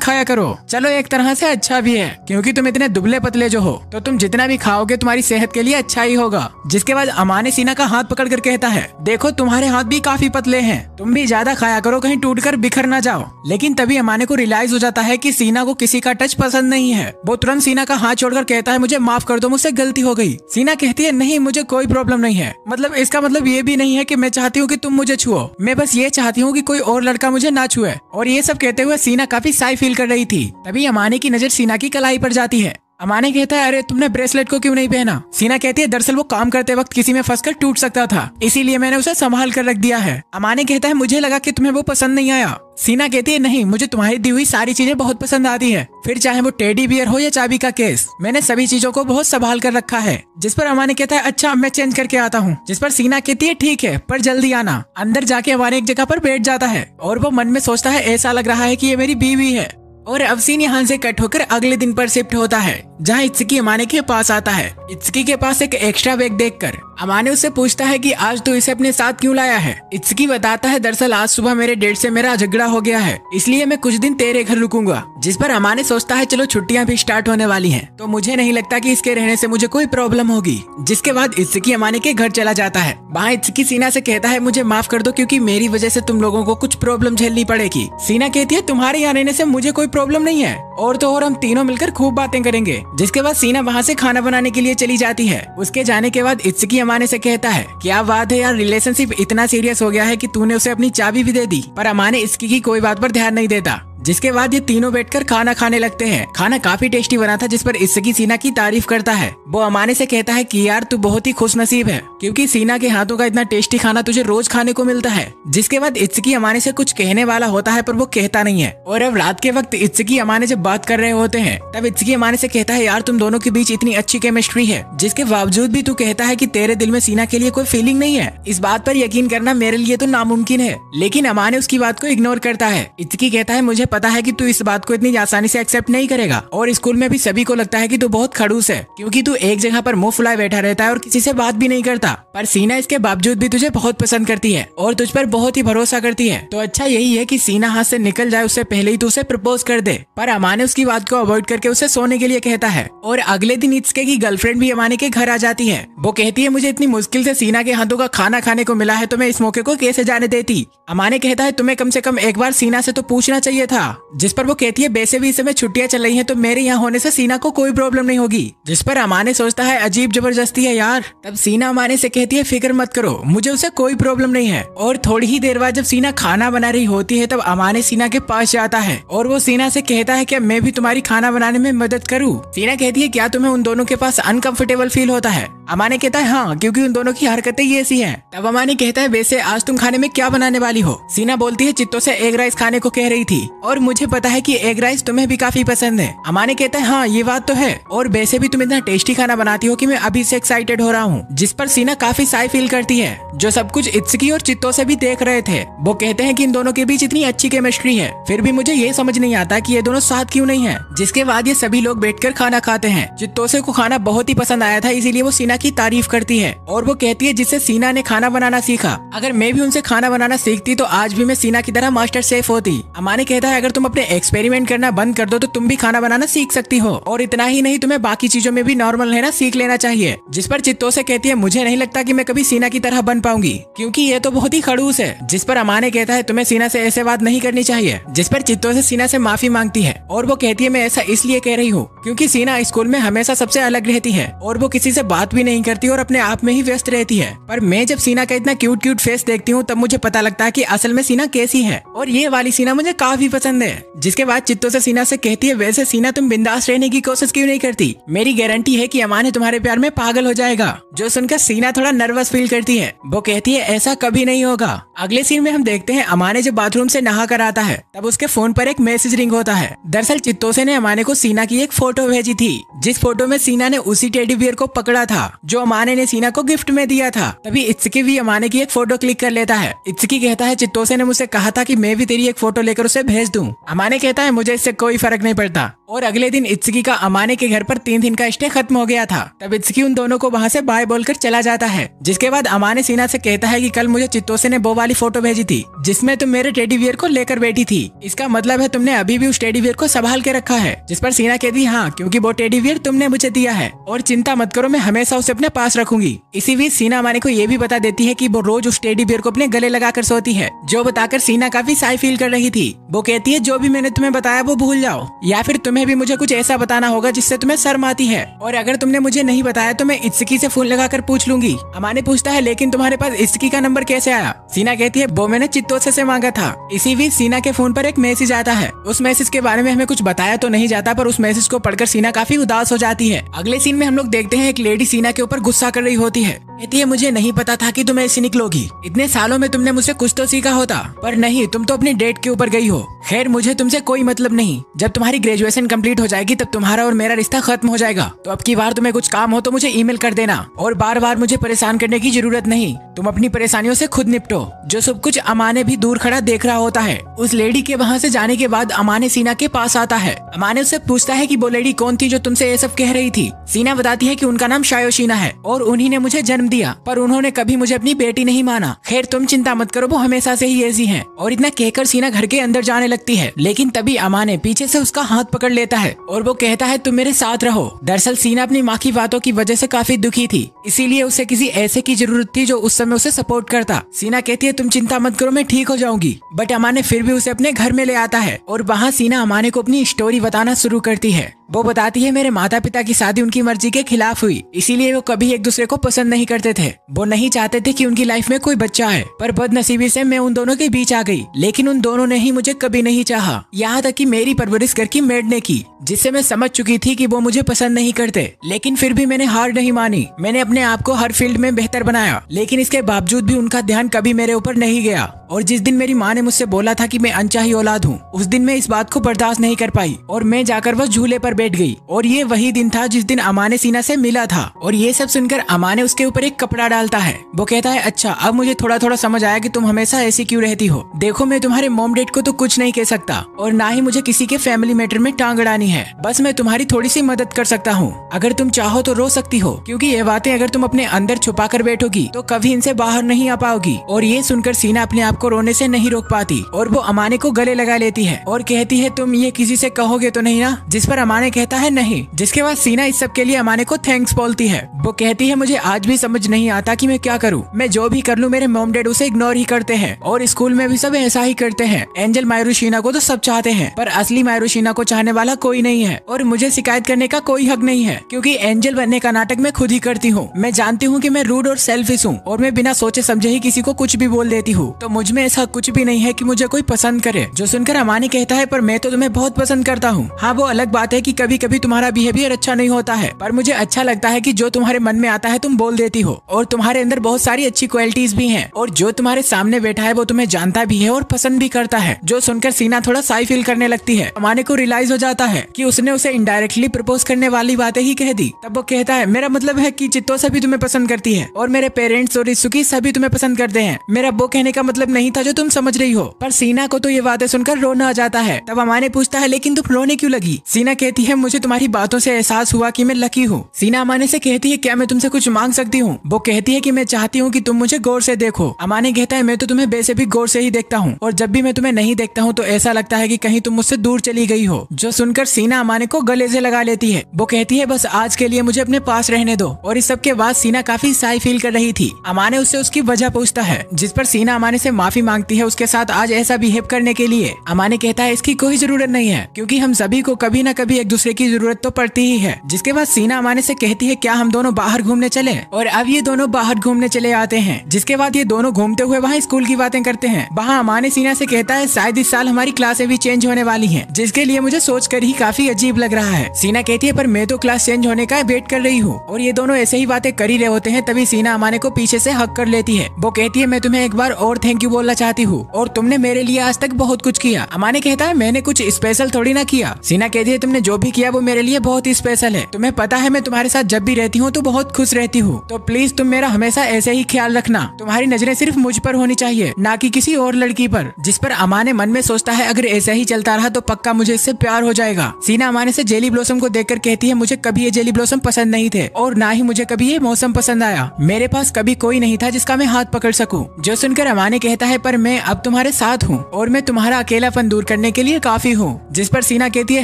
खाया करो। चलो एक तरह से अच्छा भी है, क्योंकि तुम इतने दुबले पतले जो हो तो तुम जितना भी खाओगे तुम्हारी सेहत के लिए अच्छा ही होगा। जिसके बाद अमाने सीना का हाथ पकड़ कर कहता है देखो तुम्हारे हाथ भी काफी पतले हैं, तुम भी ज्यादा खाया करो कहीं टूट कर बिखर ना जाओ। लेकिन तभी अमाने को रियलाइज हो जाता है कि सीना को किसी का टच पसंद नहीं है। वो तुरंत सीना का हाथ छोड़कर कहता है मुझे माफ कर दो, मुझसे गलती हो गई। सीना कहती है नहीं मुझे कोई प्रॉब्लम नहीं है, मतलब इसका मतलब ये भी नहीं है कि मैं चाहती हूँ कि तुम मुझे छुओ, मैं बस ये चाहती हूँ कि कोई और लड़का मुझे ना छुए। और ये सब कहते हुए सीना काफी शाय फील कर रही थी। तभी अमाने की नजर सीना की कलाई पर जाती है। अमाने कहता है अरे तुमने ब्रेसलेट को क्यों नहीं पहना। सीना कहती है दरअसल वो काम करते वक्त किसी में फंसकर टूट सकता था, इसीलिए मैंने उसे संभाल कर रख दिया है। अमाने कहता है मुझे लगा कि तुम्हें वो पसंद नहीं आया। सीना कहती है नहीं, मुझे तुम्हारी दी हुई सारी चीजें बहुत पसंद आती है, फिर चाहे वो टेडी बियर हो या चाबी का केस, मैंने सभी चीजों को बहुत संभाल कर रखा है। जिस पर अमाने कहता है अच्छा मैं चेंज करके आता हूँ। जिस पर सीना कहती है ठीक है पर जल्दी आना। अंदर जाके अमाने एक जगह पर बैठ जाता है और वो मन में सोचता है ऐसा लग रहा है कि ये मेरी बीवी है। और अब सीन यहाँ से कट होकर अगले दिन पर शिफ्ट होता है जहाँ इत्सुकी अमाने के पास आता है। इत्सुकी के पास एक एक्स्ट्रा बैग देखकर अमाने उससे पूछता है कि आज तू इसे अपने साथ क्यों लाया है। इत्सुकी बताता है दरअसल आज सुबह मेरे डैड से मेरा झगड़ा हो गया है, इसलिए मैं कुछ दिन तेरे घर रुकूंगा। जिस पर अमाने सोचता है चलो छुट्टियां भी स्टार्ट होने वाली हैं, तो मुझे नहीं लगता कि इसके रहने से मुझे कोई प्रॉब्लम होगी। जिसके बाद इत्सुकी अमाने के घर चला जाता है। वहाँ इत्सुकी सीना से कहता है मुझे माफ कर दो क्योंकि मेरी वजह से तुम लोगों को कुछ प्रॉब्लम झेलनी पड़ेगी। सीना कहती है तुम्हारे यहाँ रहने से मुझे कोई प्रॉब्लम नहीं है, और तो और हम तीनों मिलकर खूब बातें करेंगे। जिसके बाद सीना वहाँ से खाना बनाने के लिए चली जाती है। उसके जाने के बाद इत्सुकी अमाने से कहता है क्या बात है यार, रिलेशनशिप इतना सीरियस हो गया है कि तूने उसे अपनी चाबी भी दे दी। पर अमाने इत्सुकी की कोई बात पर ध्यान नहीं देता। जिसके बाद ये तीनों बैठकर खाना खाने लगते हैं। खाना काफी टेस्टी बना था, जिस पर इत्सुकी सीना की तारीफ करता है। वो अमाने से कहता है कि यार तू बहुत ही खुशनसीब है, क्योंकि सीना के हाथों का इतना टेस्टी खाना तुझे रोज खाने को मिलता है। जिसके बाद इत्सुकी अमाने से कुछ कहने वाला होता है पर वो कहता नहीं है। और अब रात के वक्त इत्सुकी अमाने जब बात कर रहे होते हैं तब इत्सुकी अमाने से कहता है यार तुम दोनों के बीच इतनी अच्छी केमिस्ट्री है, जिसके बावजूद भी तू कहता है कि तेरे दिल में सीना के लिए कोई फीलिंग नहीं है। इस बात पर यकीन करना मेरे लिए तो नामुमकिन है। लेकिन अमाने उसकी बात को इग्नोर करता है। इत्सुकी कहता है मुझे पता है कि तू इस बात को इतनी आसानी से एक्सेप्ट नहीं करेगा और स्कूल में भी सभी को लगता है कि तू बहुत खड़ूस है क्योंकि तू एक जगह पर मुंह फुलाए बैठा रहता है और किसी से बात भी नहीं करता। पर सीना इसके बावजूद भी तुझे बहुत पसंद करती है और तुझ पर बहुत ही भरोसा करती है। तो अच्छा यही है कि सीना हाथ से निकल जाए उससे पहले ही तू उसे प्रपोज कर दे। पर अमाने उसकी बात को अवॉइड करके उसे सोने के लिए कहता है और अगले दिन इत्सुकी की गर्लफ्रेंड भी अमाने के घर आ जाती है। वो कहती है मुझे इतनी मुश्किल से सीना के हाथों का खाना खाने को मिला है तो मैं इस मौके को कैसे जाने देती। अमाने कहता है तुम्हें कम से कम एक बार सीना से तो पूछना चाहिए था। जिस पर वो कहती है वैसे भी इस समय छुट्टियां चल रही हैं तो मेरे यहाँ होने से सीना को कोई प्रॉब्लम नहीं होगी। जिस पर अमाने सोचता है अजीब जबरदस्ती है यार। तब सीना अमाने से कहती है फिक्र मत करो मुझे उससे कोई प्रॉब्लम नहीं है। और थोड़ी ही देर बाद जब सीना खाना बना रही होती है तब अमाने सीना के पास जाता है और वो सीना से कहता है क्या मैं भी तुम्हारी खाना बनाने में मदद करूँ। सीना कहती है क्या तुम्हें उन दोनों के पास अनकंफर्टेबल फील होता है। अमाने कहता है हाँ क्योंकि उन दोनों की हरकतें ये ऐसी हैं। तब अमाने कहता है वैसे आज तुम खाने में क्या बनाने वाली हो। सीना बोलती है चित्तों से एग राइस खाने को कह रही थी और मुझे पता है कि एग राइस तुम्हें भी काफी पसंद है। अमाने कहता है हाँ ये बात तो है और वैसे भी तुम इतना टेस्टी खाना बनाती हो कि मैं अभी से एक्साइटेड हो रहा हूँ। जिस पर सीना काफी साई फील करती है जो सब कुछ इत्सुकी और चित्तों से भी देख रहे थे। वो कहते हैं कि इन दोनों के बीच इतनी अच्छी केमिस्ट्री है फिर भी मुझे ये समझ नहीं आता कि ये दोनों साथ क्यों नहीं है। जिसके बाद ये सभी लोग बैठकर खाना खाते हैं। चित्तोसे को खाना बहुत ही पसंद आया था इसीलिए वो सीना की तारीफ करती है और वो कहती है जिससे सीना ने खाना बनाना सीखा अगर मैं भी उनसे खाना बनाना सीखती तो आज भी मैं सीना की तरह मास्टर शेफ होती। अमाने कहता है अगर तुम अपने एक्सपेरिमेंट करना बंद कर दो तो तुम भी खाना बनाना सीख सकती हो और इतना ही नहीं तुम्हें बाकी चीजों में भी नॉर्मल रहना सीख लेना चाहिए। जिस पर चित्तोसे कहती है मुझे नहीं लगता कि मैं कभी सीना की तरह बन पाऊंगी क्योंकि ये तो बहुत ही खड़ूस है। जिस पर अमाने कहता है तुम्हें सीना से ऐसे बात नहीं करनी चाहिए। जिस पर चित्तोसे सीना से माफी मांगती है और वो कहती है मैं ऐसा इसलिए कह रही हूँ क्योंकि सीना स्कूल में हमेशा सबसे अलग रहती है और वो किसी से बात भी नहीं करती और अपने आप में ही व्यस्त रहती है। पर मैं जब सीना का इतना क्यूट क्यूट फेस देखती हूँ तब मुझे पता लगता है कि असल में सीना कैसी है और ये वाली सीना मुझे काफी पसंद है। जिसके बाद चित्तोसे सीना से कहती है वैसे सीना तुम बिंदास रहने की कोशिश क्यों नहीं करती। मेरी गारंटी है कि अमाने तुम्हारे प्यार में पागल हो जाएगा। जो सुनकर सीना थोड़ा नर्वस फील करती है। वो कहती है ऐसा कभी नहीं होगा। अगले सीन में हम देखते हैं अमाने जब बाथरूम से नहा कर आता है तब उसके फोन पर एक मैसेज रिंग होता है। दरअसल चित्तोसे ने अमाने को सीना की एक फोटो भेजी थी जिस फोटो में सीना ने उसी टेडी बियर को पकड़ा था जो अमाने ने सीना को गिफ्ट में दिया था। तभी इत्सुकी भी अमाने की एक फोटो क्लिक कर लेता है। इत्सुकी कहता है चित्तोसे ने मुझसे कहा था कि मैं भी तेरी एक फोटो लेकर उसे भेज दूं। अमाने कहता है मुझे इससे कोई फर्क नहीं पड़ता। और अगले दिन इत्सुकी का अमाने के घर पर 3 दिन का स्टे खत्म हो गया था। तब इत्सुकी उन दोनों को वहाँ से बाय बोलकर चला जाता है। जिसके बाद अमाने सीना से कहता है कि कल मुझे चित्तोसे ने वो वाली फोटो भेजी थी जिसमें तुम मेरे टेडी बियर को लेकर बैठी थी। इसका मतलब है तुमने अभी भी उस टेडी बियर को संभाल के रखा है। जिस पर सीना कहती है हाँ क्योंकि वो टेडी बियर तुमने मुझे दिया है और चिंता मत करो मैं हमेशा उसे अपने पास रखूंगी। इसी बीच सीना अमाने को ये भी बता देती है कि वो रोज उस टेडी बियर को अपने गले लगाकर सोती है जो बताकर सीना काफी साई फील कर रही थी। वो कहती है जो भी मैंने तुम्हें बताया वो भूल जाओ या फिर तुम्हें भी मुझे कुछ ऐसा बताना होगा जिससे तुम्हें शर्म आती है और अगर तुमने मुझे नहीं बताया तो मैं इत्सुकी से फोन लगाकर पूछ लूंगी। अमाने पूछता है लेकिन तुम्हारे पास इत्सुकी का नंबर कैसे आया। सीना कहती है वो मैंने चित्तोसे से मांगा था। इसी बीच सीना के फोन पर एक मैसेज आता है। उस मैसेज के बारे में हमें कुछ बताया तो नहीं जाता पर उस मैसेज को पढ़कर सीना काफी उदास हो जाती है। अगले सीन में हम लोग देखते हैं एक लेडी सीना के ऊपर गुस्सा कर रही होती है। कहती है मुझे नहीं पता था कि तुम ऐसी निकलोगी। इतने सालों में तुमने मुझसे कुछ तो सीखा होता पर नहीं तुम तो अपनी डेट के ऊपर गई हो। खैर मुझे तुमसे कोई मतलब नहीं। जब तुम्हारी ग्रेजुएशन कंप्लीट हो जाएगी तब तुम्हारा और मेरा रिश्ता खत्म हो जाएगा। तो अब की बार तुम्हें कुछ काम हो तो मुझे ईमेल कर देना और बार बार मुझे परेशान करने की जरूरत नहीं। तुम अपनी परेशानियों से खुद निपटो। जो सब कुछ अमाने भी दूर खड़ा देख रहा होता है। उस लेडी के वहाँ से जाने के बाद अमाने सीना के पास आता है। अमाने उससे पूछता है कि वो लेडी कौन थी जो तुमसे ये सब कह रही थी। सीना बताती है कि उनका नाम शायोशीना है और उन्हीं ने मुझे जन्म दिया पर उन्होंने कभी मुझे अपनी बेटी नहीं माना। खैर तुम चिंता मत करो वो हमेशा से ही ऐसी हैं। और इतना कहकर सीना घर के अंदर जाने लगती है लेकिन तभी अमाने पीछे से उसका हाथ पकड़ लेता है और वो कहता है तुम मेरे साथ रहो। दरअसल सीना अपनी माँ की बातों की वजह से काफी दुखी थी इसीलिए उसे किसी ऐसे की जरूरत थी जो उस समय उसे सपोर्ट करता। सीना कहती है तुम चिंता मत करो मैं ठीक हो जाऊंगी। बट अमाने फिर भी उसे अपने घर में ले आता है और वहाँ सीना अमाने को अपनी स्टोरी बताना शुरू करती है। वो बताती है मेरे माता पिता की शादी उनकी मर्जी के खिलाफ हुई इसीलिए वो कभी एक दूसरे को पसंद नहीं करते थे। वो नहीं चाहते थे कि उनकी लाइफ में कोई बच्चा है पर बदनसीबी से मैं उन दोनों के बीच आ गई। लेकिन उन दोनों ने ही मुझे कभी नहीं चाहा। यहाँ तक कि मेरी परवरिश घर की मेड ने की जिससे मैं समझ चुकी थी कि वो मुझे पसंद नहीं करते। लेकिन फिर भी मैंने हार नहीं मानी। मैंने अपने आप को हर फील्ड में बेहतर बनाया लेकिन इसके बावजूद भी उनका ध्यान कभी मेरे ऊपर नहीं गया। और जिस दिन मेरी माँ ने मुझसे बोला था कि मैं अनचाही औलाद हूँ उस दिन मैं इस बात को बर्दाश्त नहीं कर पाई और मैं जाकर बस झूले पर बैठ गई। और ये वही दिन था जिस दिन अमा ने सीना से मिला था। और ये सब सुनकर अमा ने उसके ऊपर एक कपड़ा डालता है। वो कहता है, अच्छा अब मुझे थोड़ा थोड़ा समझ आया कि तुम हमेशा ऐसी क्यों रहती हो। देखो मैं तुम्हारे मॉम डैड को तो कुछ नहीं कह सकता और ना ही मुझे किसी के फैमिली मैटर में टांग अड़ानी है। बस मैं तुम्हारी थोड़ी सी मदद कर सकता हूँ। अगर तुम चाहो तो रो सकती हो, क्योंकि ये बातें अगर तुम अपने अंदर छुपा कर बैठोगी तो कभी इनसे बाहर नहीं आ पाओगी। और ये सुनकर सीना अपने आप को रोने से नहीं रोक पाती और वो अमाने को गले लगा लेती है और कहती है, तुम ये किसी से कहोगे तो नहीं ना। जिस पर अमाने कहता है नहीं। जिसके बाद सीना इस सब के लिए अमाने को थैंक्स बोलती है। वो कहती है, मुझे आज भी समझ नहीं आता कि मैं क्या करूँ। मैं जो भी कर लूँ मेरे मॉम डैड उसे इग्नोर ही करते हैं और स्कूल में भी सब ऐसा ही करते हैं। एंजल मायरूशीना को तो सब चाहते हैं पर असली मायरूशीना को चाहने वाला कोई नहीं है और मुझे शिकायत करने का कोई हक नहीं है, क्योंकि एंजल बनने का नाटक मैं खुद ही करती हूँ। मैं जानती हूँ कि मैं रूड और सेल्फिश हूँ और मैं बिना सोचे समझे ही किसी को कुछ भी बोल देती हूँ। तो मुझ में ऐसा कुछ भी नहीं है कि मुझे कोई पसंद करे। जो सुनकर अमाने कहता है, पर मैं तो तुम्हें बहुत पसंद करता हूँ। हाँ वो अलग बात है कि कभी कभी तुम्हारा बिहेवियर अच्छा नहीं होता है, पर मुझे अच्छा लगता है कि जो तुम्हारे मन में आता है तुम बोल देती हो और तुम्हारे अंदर बहुत सारी अच्छी क्वालिटीज भी हैं और जो तुम्हारे सामने बैठा है वो तुम्हें जानता भी है और पसंद भी करता है। जो सुनकर सीना थोड़ा साई फील करने लगती है। अमाने को रियलाइज हो जाता है कि उसने उसे इनडायरेक्टली प्रपोज करने वाली बातें ही कह दी। तब वो कहता है, मेरा मतलब है कि चित्तो सभी तुम्हें पसंद करती है और मेरे पेरेंट्स और इसुकी सभी तुम्हें पसंद करते हैं। मेरा वो कहने का मतलब नहीं था जो तुम समझ रही हो। पर सीना को तो ये बातें सुनकर रोना आ जाता है। तब अमाने पूछता है, लेकिन तुम रोने क्यों लगी। सीना कहती है, मुझे तुम्हारी बातों से एहसास हुआ कि मैं लकी हूँ। सीना अमाने से कहती है, क्या मैं तुमसे कुछ मांग सकती हूँ। वो कहती है कि मैं चाहती हूँ कि तुम मुझे गौर से देखो। अमाने कहता है, मैं तो तुम्हें वैसे भी गौर से ही देखता हूँ और जब भी मैं तुम्हें नहीं देखता हूँ तो ऐसा लगता है कि कहीं तुम मुझसे दूर चली गई हो। जो सुनकर सीना अमाने को गले से लगा लेती है। वो कहती है, बस आज के लिए मुझे अपने पास रहने दो। और इस सब के बाद सीना काफी साई फील कर रही थी। अमाने उससे उसकी वजह पूछता है, जिस पर सीना अमाने से माफी मांगती है उसके साथ आज ऐसा बिहेव करने के लिए। अमाने कहता है, इसकी कोई जरूरत नहीं है, क्योंकि हम सभी को कभी न कभी एक दूसरे की जरूरत तो पड़ती ही है। जिसके बाद सीना अमाने से कहती है, क्या हम दोनों बाहर घूमने चले। और अब ये दोनों बाहर घूमने चले आते हैं। जिसके बाद ये दोनों घूमते हुए वहाँ स्कूल की बातें करते हैं। वहाँ अमाने सीना से कहता है, शायद इस साल हमारी क्लासें भी चेंज होने वाली हैं, जिसके लिए मुझे सोचकर ही काफी अजीब लग रहा है। सीना कहती है, पर मैं तो क्लास चेंज होने का वेट कर रही हूँ। और ये दोनों ऐसे ही बातें कर ही रहे होते हैं, तभी सीना अमाने को पीछे से हक कर लेती है। वो कहती है, मैं तुम्हें एक बार और थैंक यू बोलना चाहती हूँ और तुमने मेरे लिए आज तक बहुत कुछ किया। अमाने कहता है, मैंने कुछ स्पेशल थोड़ी ना किया। सीना कहती है, तुमने जो भी किया वो मेरे लिए बहुत ही स्पेशल है। तुम्हें पता है मैं तुम्हारे साथ जब भी रहती हूँ तो बहुत खुश रहती हूँ, तो प्लीज तुम मेरा हमेशा ऐसे ही ख्याल रखना। तुम्हारी नजरें सिर्फ मुझ पर होनी चाहिए, ना कि किसी और लड़की पर। जिस पर अमाने मन में सोचता है, अगर ऐसा ही चलता रहा तो पक्का मुझे इससे प्यार हो जाएगा। सीना अमाने से जेली ब्लॉसम को देखकर कहती है, मुझे कभी ये जेली ब्लॉसम पसंद नहीं थे और ना ही मुझे कभी ये मौसम पसंद आया। मेरे पास कभी कोई नहीं था जिसका मैं हाथ पकड़ सकूं। जो सुनकर अमाने कहता है, पर मैं अब तुम्हारे साथ हूँ और मैं तुम्हारा अकेलापन दूर करने के लिए काफी हूँ। जिस पर सीना कहती है,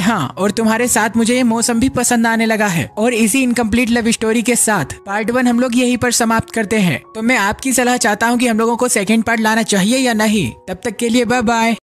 हाँ और तुम्हारे साथ मुझे ये मौसम भी पसंद आने लगा है। और इसी इनकम्प्लीट लव स्टोरी के साथ पार्ट 1 हम लोग यहीं पर समाप्त करते हैं। तो मैं आपकी सलाह चाहता हूँ कि हम लोगों को सेकंड पार्ट लाना चाहिए या नहीं। तब तक के लिए बाय बाय।